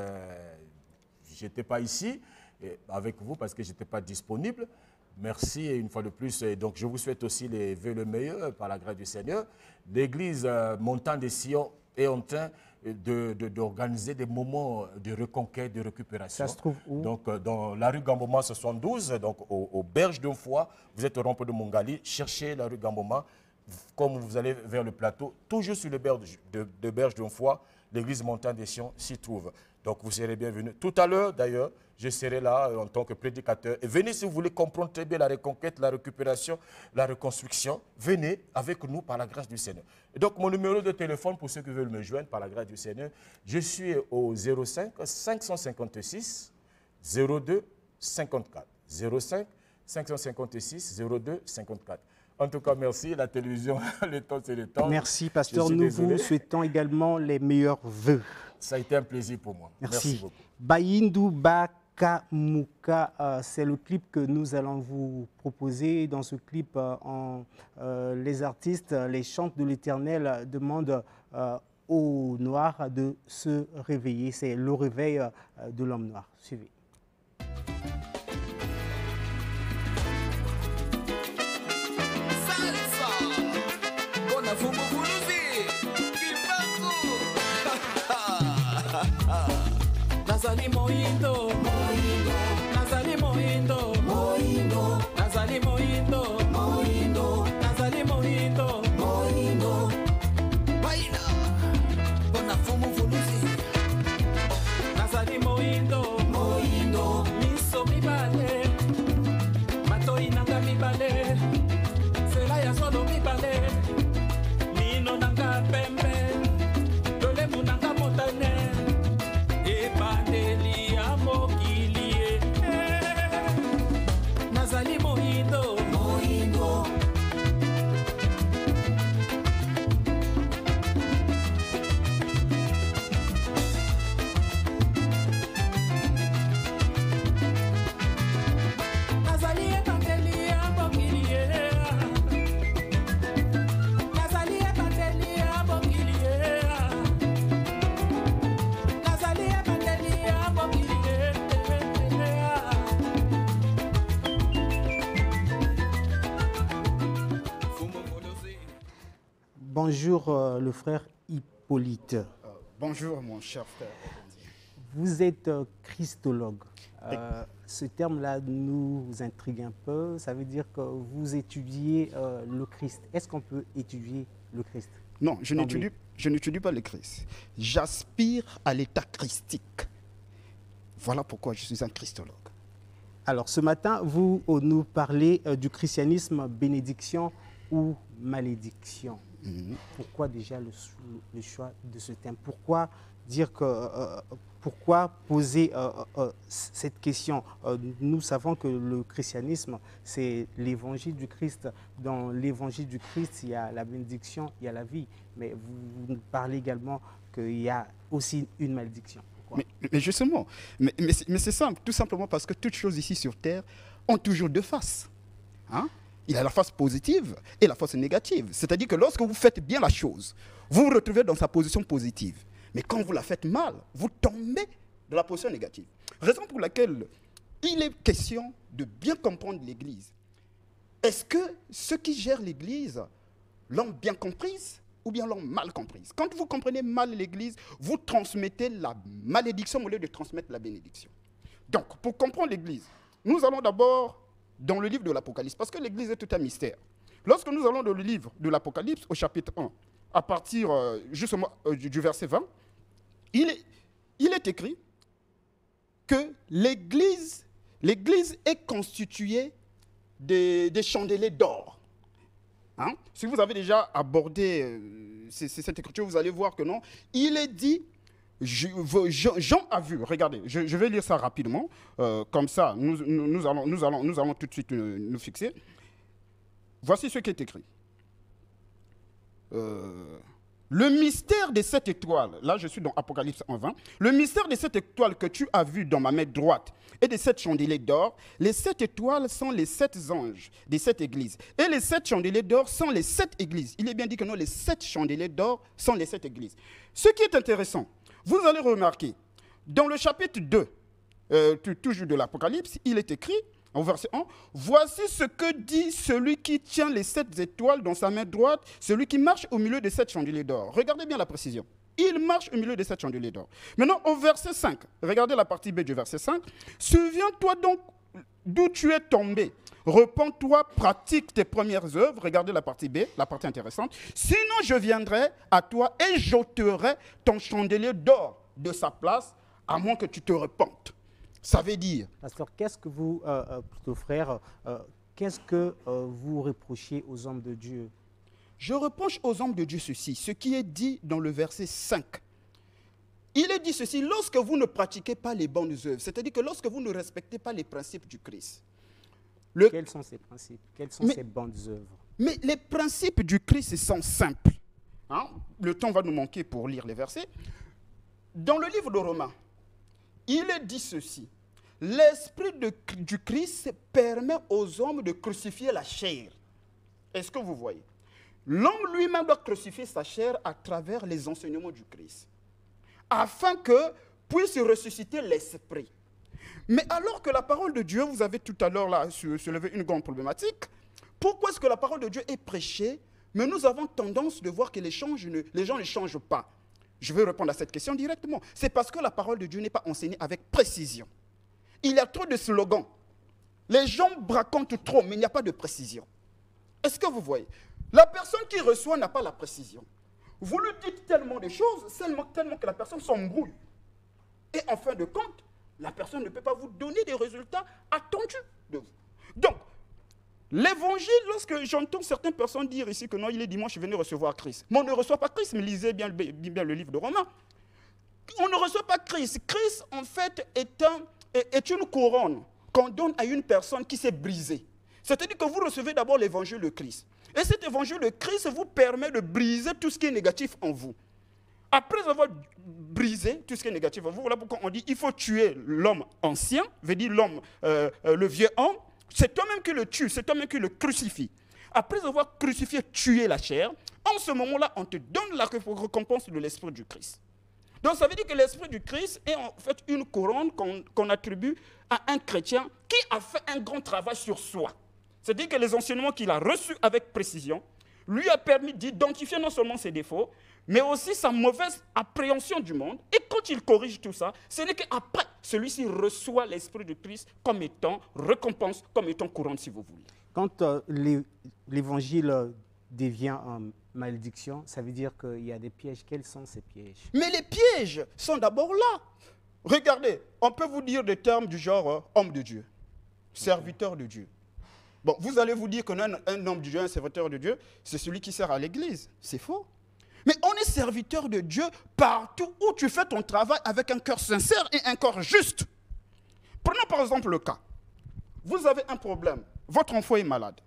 je n'étais pas ici avec vous parce que je n'étais pas disponible, Merci et une fois de plus. Et donc, je vous souhaite aussi les vœux le meilleur par la grâce du Seigneur. L'Église Montagne des Sions est en train d'organiser des moments de reconquête, de récupération. Ça se trouve où? Donc, dans la rue Gamboma 72, donc aux Berges d'un Foie, vous êtes au rond-point de Mongali, cherchez la rue Gamboma. Comme vous allez vers le plateau, toujours sur les berges de Berges d'un Foie, l'église Montagne des Sions s'y trouve. Donc vous serez bienvenus. Tout à l'heure, d'ailleurs, je serai là en tant que prédicateur. Et venez si vous voulez comprendre très bien la reconquête, la récupération, la reconstruction. Venez avec nous par la grâce du Seigneur. Et donc mon numéro de téléphone pour ceux qui veulent me joindre par la grâce du Seigneur, je suis au 05 556 02 54. 05 556 02 54. En tout cas, merci. La télévision, le temps, c'est le temps. Merci, pasteur. Nous vous souhaitons également les meilleurs vœux. Ça a été un plaisir pour moi. Merci beaucoup. Bayindu Bakamuka, c'est le clip que nous allons vous proposer. Dans ce clip, les artistes, les chants de l'Éternel demandent aux Noirs de se réveiller. C'est le réveil de l'homme noir. Suivez. Nazali moindo, nazali moindo, nazali moindo, nazali moindo, baila, bona fumu fulusi, nazali moindo, miso mibale, matoi nanga mibale, sela ya solo mibale, mino nanga pembe, lolemu nanga motane. Nazali moindo, nazali ebandeli ya mokili, nazali ebandeli ya mokili, nazali ebandeli ya mokili. Bonjour, le frère Hippolyte. Bonjour, mon cher frère. Vous êtes christologue. Ce terme-là nous intrigue un peu. Ça veut dire que vous étudiez le Christ. Est-ce qu'on peut étudier le Christ? Non, je n'étudie pas le Christ. J'aspire à l'état christique. Voilà pourquoi je suis un christologue. Alors, ce matin, vous nous parlez du christianisme, bénédiction ou malédiction. Pourquoi déjà le choix de ce thème? Pourquoi dire que, pourquoi poser cette question? Nous savons que le christianisme, c'est l'évangile du Christ. Dans l'évangile du Christ, il y a la bénédiction, il y a la vie. Mais vous parlez également qu'il y a aussi une malédiction. Mais justement, mais c'est simple, tout simplement parce que toutes choses ici sur Terre ont toujours deux faces. Hein? Il y a la face positive et la face négative. C'est-à-dire que lorsque vous faites bien la chose, vous vous retrouvez dans sa position positive. Mais quand vous la faites mal, vous tombez dans la position négative. Raison pour laquelle il est question de bien comprendre l'Église. Est-ce que ceux qui gèrent l'Église l'ont bien comprise ou bien l'ont mal comprise? Quand vous comprenez mal l'Église, vous transmettez la malédiction au lieu de transmettre la bénédiction. Donc, pour comprendre l'Église, nous allons d'abord dans le livre de l'Apocalypse, parce que l'Église est tout un mystère. Lorsque nous allons dans le livre de l'Apocalypse, au chapitre 1, à partir justement du verset 20, il est écrit que l'Église est constituée des chandeliers d'or. Hein? Si vous avez déjà abordé cette écriture, vous allez voir que non. Il est dit, Jean a vu, regardez, je vais lire ça rapidement, comme ça nous allons tout de suite nous fixer. Voici ce qui est écrit. Le mystère de cette étoile, là je suis dans Apocalypse 1:20, le mystère de cette étoile que tu as vu dans ma main droite et de 7 chandeliers d'or, les 7 étoiles sont les 7 anges des 7 églises. Et les 7 chandeliers d'or sont les 7 églises. Il est bien dit que non, les 7 chandeliers d'or sont les 7 églises. Ce qui est intéressant, vous allez remarquer, dans le chapitre 2, toujours de l'Apocalypse, il est écrit, Au verset 1, voici ce que dit celui qui tient les 7 étoiles dans sa main droite, celui qui marche au milieu des 7 chandeliers d'or. Regardez bien la précision. Il marche au milieu des 7 chandeliers d'or. Maintenant, au verset 5, regardez la partie B du verset 5. Souviens-toi donc d'où tu es tombé. Repens-toi, pratique tes premières œuvres. Regardez la partie B, la partie intéressante. Sinon, je viendrai à toi et j'ôterai ton chandelier d'or de sa place, à moins que tu te repentes. Ça veut dire... Pasteur, qu'est-ce que vous, plutôt frère, qu'est-ce que vous reprochez aux hommes de Dieu? Je reproche aux hommes de Dieu ceci, ce qui est dit dans le verset 5. Il est dit ceci, lorsque vous ne pratiquez pas les bonnes œuvres, c'est-à-dire que lorsque vous ne respectez pas les principes du Christ. Quels sont ces principes? Quelles sont ces bonnes œuvres? Mais les principes du Christ sont simples. Hein? Le temps va nous manquer pour lire les versets. Dans le livre de Romains, il est dit ceci. L'esprit du Christ permet aux hommes de crucifier la chair. Est-ce que vous voyez? L'homme lui-même doit crucifier sa chair à travers les enseignements du Christ, afin que puisse ressusciter l'esprit. Mais alors que la parole de Dieu, vous avez tout à l'heure là soulevé une grande problématique, pourquoi est-ce que la parole de Dieu est prêchée, mais nous avons tendance de voir que les gens ne changent pas? Je vais répondre à cette question directement. C'est parce que la parole de Dieu n'est pas enseignée avec précision. Il y a trop de slogans. Les gens racontent trop, mais il n'y a pas de précision. Est-ce que vous voyez? La personne qui reçoit n'a pas la précision. Vous lui dites tellement de choses, tellement que la personne s'embrouille. Et en fin de compte, la personne ne peut pas vous donner des résultats attendus de vous. Donc, l'évangile, lorsque j'entends certaines personnes dire ici que non, il est dimanche, venez recevoir Christ. Mais on ne reçoit pas Christ, mais lisez bien le livre de Romains. On ne reçoit pas Christ. Christ, en fait, est une couronne qu'on donne à une personne qui s'est brisée. C'est-à-dire que vous recevez d'abord l'évangile de Christ. Et cet évangile de Christ vous permet de briser tout ce qui est négatif en vous. Après avoir brisé tout ce qui est négatif en vous, voilà pourquoi on dit qu'il faut tuer l'homme ancien, veut dire l'homme, le vieux homme. C'est toi-même qui le tue, c'est toi-même qui le crucifie. Après avoir crucifié, tué la chair, en ce moment-là, on te donne la récompense de l'esprit du Christ. Donc ça veut dire que l'esprit du Christ est en fait une couronne qu'on attribue à un chrétien qui a fait un grand travail sur soi. C'est-à-dire que les enseignements qu'il a reçus avec précision lui a permis d'identifier non seulement ses défauts, mais aussi sa mauvaise appréhension du monde. Et quand il corrige tout ça, ce n'est qu'après, celui-ci reçoit l'esprit du Christ comme étant récompense, comme étant couronne, si vous voulez. Quand l'évangile devient malédiction, ça veut dire qu'il y a des pièges. Quels sont ces pièges? Mais les pièges sont d'abord là. Regardez, on peut vous dire des termes du genre homme de Dieu, serviteur de Dieu. Bon, vous allez vous dire qu'un homme de Dieu, un serviteur de Dieu, c'est celui qui sert à l'église. C'est faux. Mais on est serviteur de Dieu partout où tu fais ton travail avec un cœur sincère et un cœur juste. Prenons par exemple le cas. Vous avez un problème, votre enfant est malade.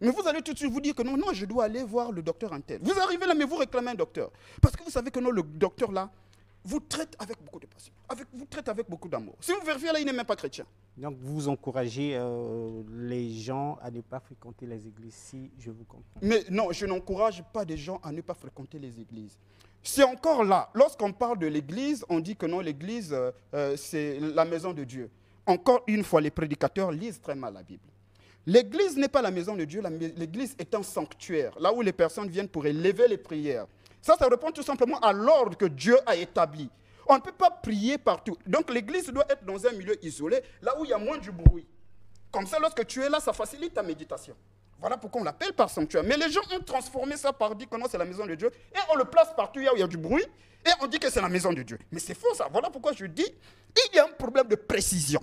Mais vous allez tout de suite vous dire que non, je dois aller voir le docteur Antel. Vous arrivez là, mais vous réclamez un docteur. Parce que vous savez que non, le docteur là, vous traite avec beaucoup de passion, vous traite avec beaucoup d'amour. Si vous vérifiez là, il n'est même pas chrétien. Donc vous encouragez les gens à ne pas fréquenter les églises, si je vous comprends. Mais non, je n'encourage pas des gens à ne pas fréquenter les églises. C'est encore là. Lorsqu'on parle de l'église, on dit que non, l'église, c'est la maison de Dieu. Encore une fois, les prédicateurs lisent très mal la Bible. L'église n'est pas la maison de Dieu, l'église est un sanctuaire, là où les personnes viennent pour élever les prières. Ça répond tout simplement à l'ordre que Dieu a établi. On ne peut pas prier partout. Donc l'église doit être dans un milieu isolé, là où il y a moins du bruit. Comme ça, lorsque tu es là, ça facilite ta méditation. Voilà pourquoi on l'appelle par sanctuaire. Mais les gens ont transformé ça par dire que non, c'est la maison de Dieu. Et on le place partout où il y a du bruit. Et on dit que c'est la maison de Dieu. Mais c'est faux ça. Voilà pourquoi je dis, il y a un problème de précision.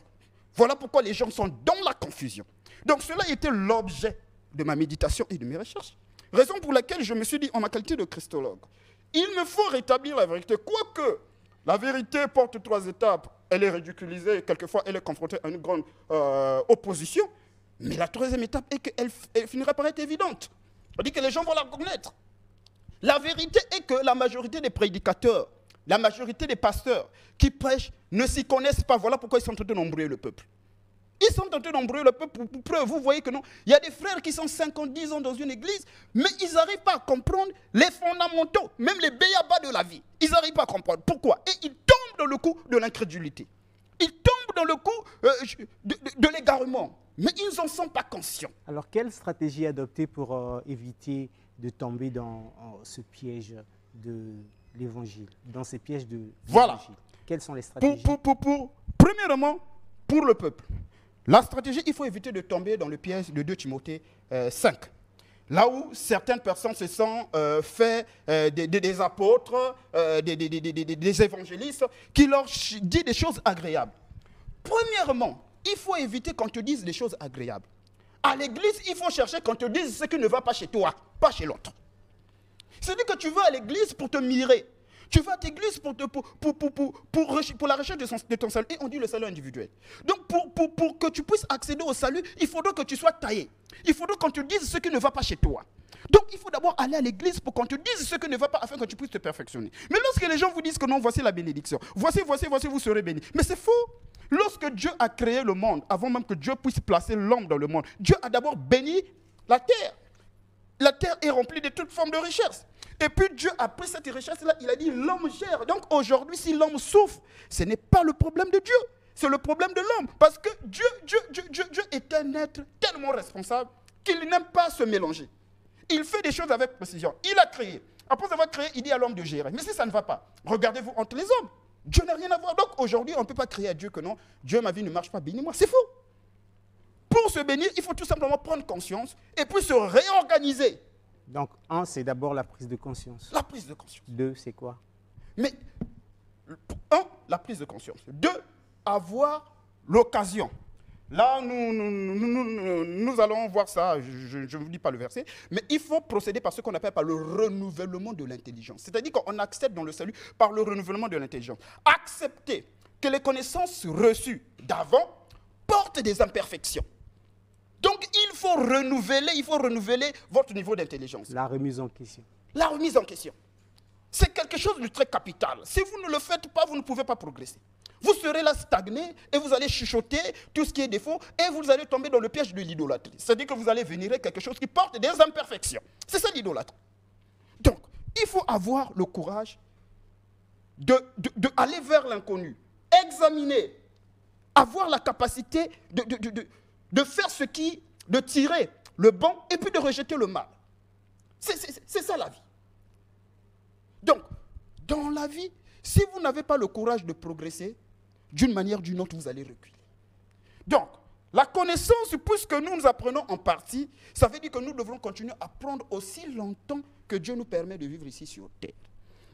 Voilà pourquoi les gens sont dans la confusion. Donc cela était l'objet de ma méditation et de mes recherches. Raison pour laquelle je me suis dit, en ma qualité de christologue, il me faut rétablir la vérité. Quoique la vérité porte 3 étapes, elle est ridiculisée, quelquefois elle est confrontée à une grande opposition, mais la 3e étape est qu'elle finirait par être évidente. On dit que les gens vont la reconnaître. La vérité est que la majorité des prédicateurs, la majorité des pasteurs qui prêchent ne s'y connaissent pas. Voilà pourquoi ils sont en train de nombrer le peuple. Ils sont en train d'embrouiller le peuple pour preuve. Vous voyez que non, il y a des frères qui sont 50, 10 ans dans une église, mais ils n'arrivent pas à comprendre les fondamentaux, même les béabas de la vie. Ils n'arrivent pas à comprendre. Pourquoi? Et ils tombent dans le coup de l'incrédulité. Ils tombent dans le coup de l'égarement. mais ils n'en sont pas conscients. Alors, quelle stratégie adopter pour éviter de tomber dans ce piège de l'évangile, dans ces pièges de Voilà. l'évangile? Quelles sont les stratégies? Premièrement, pour le peuple, la stratégie, il faut éviter de tomber dans le piège de 2 Timothée 5. Là où certaines personnes se sont fait des apôtres, des évangélistes, qui leur disent des choses agréables. Premièrement, il faut éviter qu'on te dise des choses agréables. À l'église, il faut chercher qu'on te dise ce qui ne va pas chez toi, pas chez l'autre. C'est-à-dire que tu vas à l'église pour te mirer. Tu vas à l'église pour la recherche de ton salut. Et on dit le salut individuel. Donc, pour que tu puisses accéder au salut, il faudra que tu sois taillé. Il faudra qu'on te dise ce qui ne va pas chez toi. Donc, il faut d'abord aller à l'église pour qu'on te dise ce qui ne va pas afin que tu puisses te perfectionner. Mais lorsque les gens vous disent que non, voici la bénédiction, voici, vous serez bénis. Mais c'est faux. Lorsque Dieu a créé le monde, avant même que Dieu puisse placer l'homme dans le monde, Dieu a d'abord béni la terre. La terre est remplie de toutes formes de richesses. Et puis Dieu a pris cette richesse-là, il a dit l'homme gère. Donc aujourd'hui, si l'homme souffre, ce n'est pas le problème de Dieu, c'est le problème de l'homme. Parce que Dieu est un être tellement responsable qu'il n'aime pas se mélanger. Il fait des choses avec précision. Il a créé. Après avoir créé, il dit à l'homme de gérer. Mais si ça ne va pas, regardez-vous entre les hommes. Dieu n'a rien à voir. Donc aujourd'hui, on ne peut pas crier à Dieu que non, Dieu, ma vie ne marche pas, bénis-moi. C'est faux. Pour se bénir, il faut tout simplement prendre conscience et puis se réorganiser. Donc, 1, c'est d'abord la prise de conscience. La prise de conscience. 2, c'est quoi? Mais, 1, la prise de conscience. 2, avoir l'occasion. Là, nous allons voir ça, je ne vous dis pas le verset, mais il faut procéder par ce qu'on appelle par le renouvellement de l'intelligence. C'est-à-dire qu'on accepte dans le salut par le renouvellement de l'intelligence. Accepter que les connaissances reçues d'avant portent des imperfections. Donc, il faut renouveler votre niveau d'intelligence. La remise en question. La remise en question. C'est quelque chose de très capital. Si vous ne le faites pas, vous ne pouvez pas progresser. Vous serez là stagné et vous allez chuchoter tout ce qui est défaut et vous allez tomber dans le piège de l'idolâtrie. C'est-à-dire que vous allez vénérer quelque chose qui porte des imperfections. C'est ça l'idolâtrie. Donc, il faut avoir le courage d'aller vers l'inconnu, examiner, avoir la capacité de faire ce qui, de tirer le bon et puis de rejeter le mal. C'est ça la vie. Donc, dans la vie, si vous n'avez pas le courage de progresser, d'une manière ou d'une autre, vous allez reculer. Donc, la connaissance, puisque nous apprenons en partie, ça veut dire que nous devrons continuer à apprendre aussi longtemps que Dieu nous permet de vivre ici sur terre.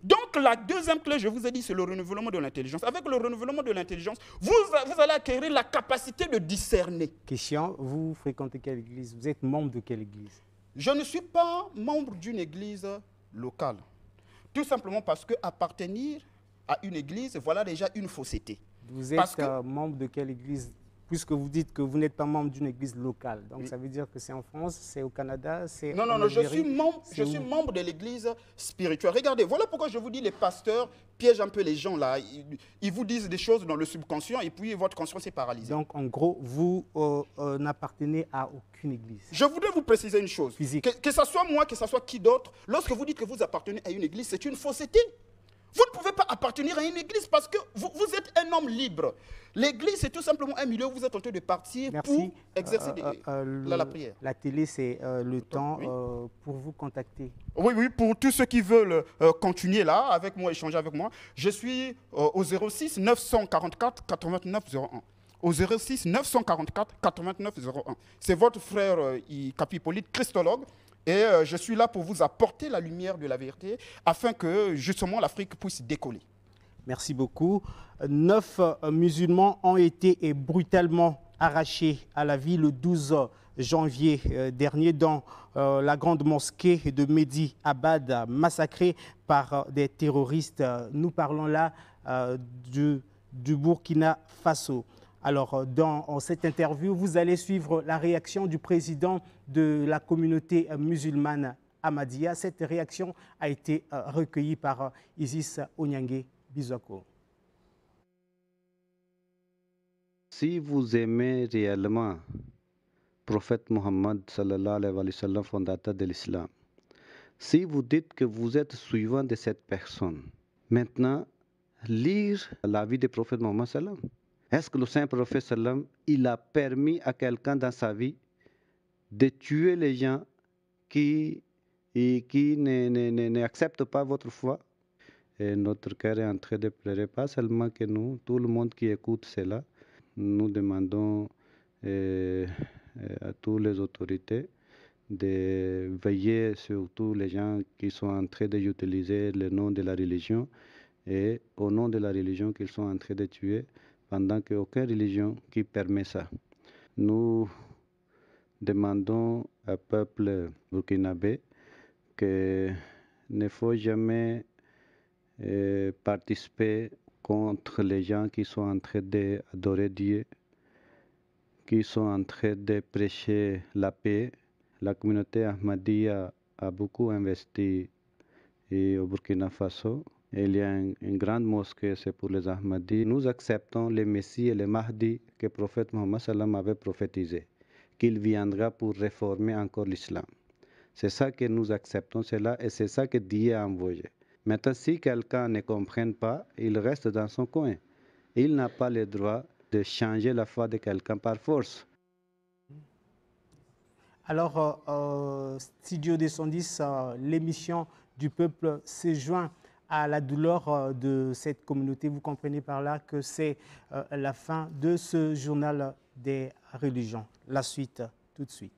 Donc, la deuxième clé, je vous ai dit, c'est le renouvellement de l'intelligence. Avec le renouvellement de l'intelligence, vous allez acquérir la capacité de discerner. Question, vous fréquentez quelle église? Vous êtes membre de quelle église? Je ne suis pas membre d'une église locale. Tout simplement parce qu'appartenir à une église, voilà déjà une fausseté. Vous êtes membre de quelle église? Puisque vous dites que vous n'êtes pas membre d'une église locale. Donc oui. Ça veut dire que c'est en France, c'est au Canada, c'est Non, je suis membre de l'église spirituelle. Regardez, voilà pourquoi je vous dis les pasteurs piègent un peu les gens là. Ils vous disent des choses dans le subconscient et puis votre conscience est paralysée. Donc en gros, vous n'appartenez à aucune église. Je voudrais vous préciser une chose. Que ce soit moi, que ce soit qui d'autre, lorsque vous dites que vous appartenez à une église, c'est une fausseté. Vous ne pouvez pas appartenir à une église parce que vous êtes un homme libre. L'église, c'est tout simplement un milieu où vous êtes en train de partir pour exercer la prière. La télé, c'est le temps pour vous contacter. Oui, pour tous ceux qui veulent continuer là, avec moi, échanger avec moi, je suis au 06 944 89 01. Au 06 944 89 01. C'est votre frère Capi Hippolyte, christologue. Et je suis là pour vous apporter la lumière de la vérité afin que justement l'Afrique puisse décoller. Merci beaucoup. 9 musulmans ont été brutalement arrachés à la vie le 12 janvier dernier dans la grande mosquée de Mehdi Abad, massacrée par des terroristes. Nous parlons là du Burkina Faso. Alors, dans cette interview, vous allez suivre la réaction du président de la communauté musulmane Ahmadiyya. Cette réaction a été recueillie par Isis Onyangue Bizwako. Si vous aimez réellement le prophète Mohammed, sallallahu alayhi wa sallam, fondateur de l'islam, si vous dites que vous êtes suivant de cette personne, maintenant, lire la vie du prophète Mohammed sallam, Est-ce que le saint prophète sallam, il a permis à quelqu'un dans sa vie de tuer les gens qui n'acceptent pas votre foi? Et notre cœur est en train de pleurer, pas seulement que nous, tout le monde qui écoute cela. Nous demandons à toutes les autorités de veiller sur tous les gens qui sont en train d'utiliser le nom de la religion et au nom de la religion qu'ils sont en train de tuer, pendant qu'aucune religion qui permet ça. Nous demandons au peuple burkinabé qu'il ne faut jamais participer contre les gens qui sont en train d'adorer Dieu, qui sont en train de prêcher la paix. La communauté Ahmadiyya a beaucoup investi au Burkina Faso. Il y a une grande mosquée, c'est pour les Ahmadis. Nous acceptons le Messie et le Mahdi que le prophète Mohammed sallam avait prophétisé, qu'il viendra pour réformer encore l'islam. C'est ça que nous acceptons cela et c'est ça que Dieu a envoyé. Maintenant, si quelqu'un ne comprend pas, il reste dans son coin. Il n'a pas le droit de changer la foi de quelqu'un par force. Alors, Studio 210, l'émission du peuple se joint à la douleur de cette communauté. Vous comprenez par là que c'est la fin de ce journal des religions. La suite, tout de suite.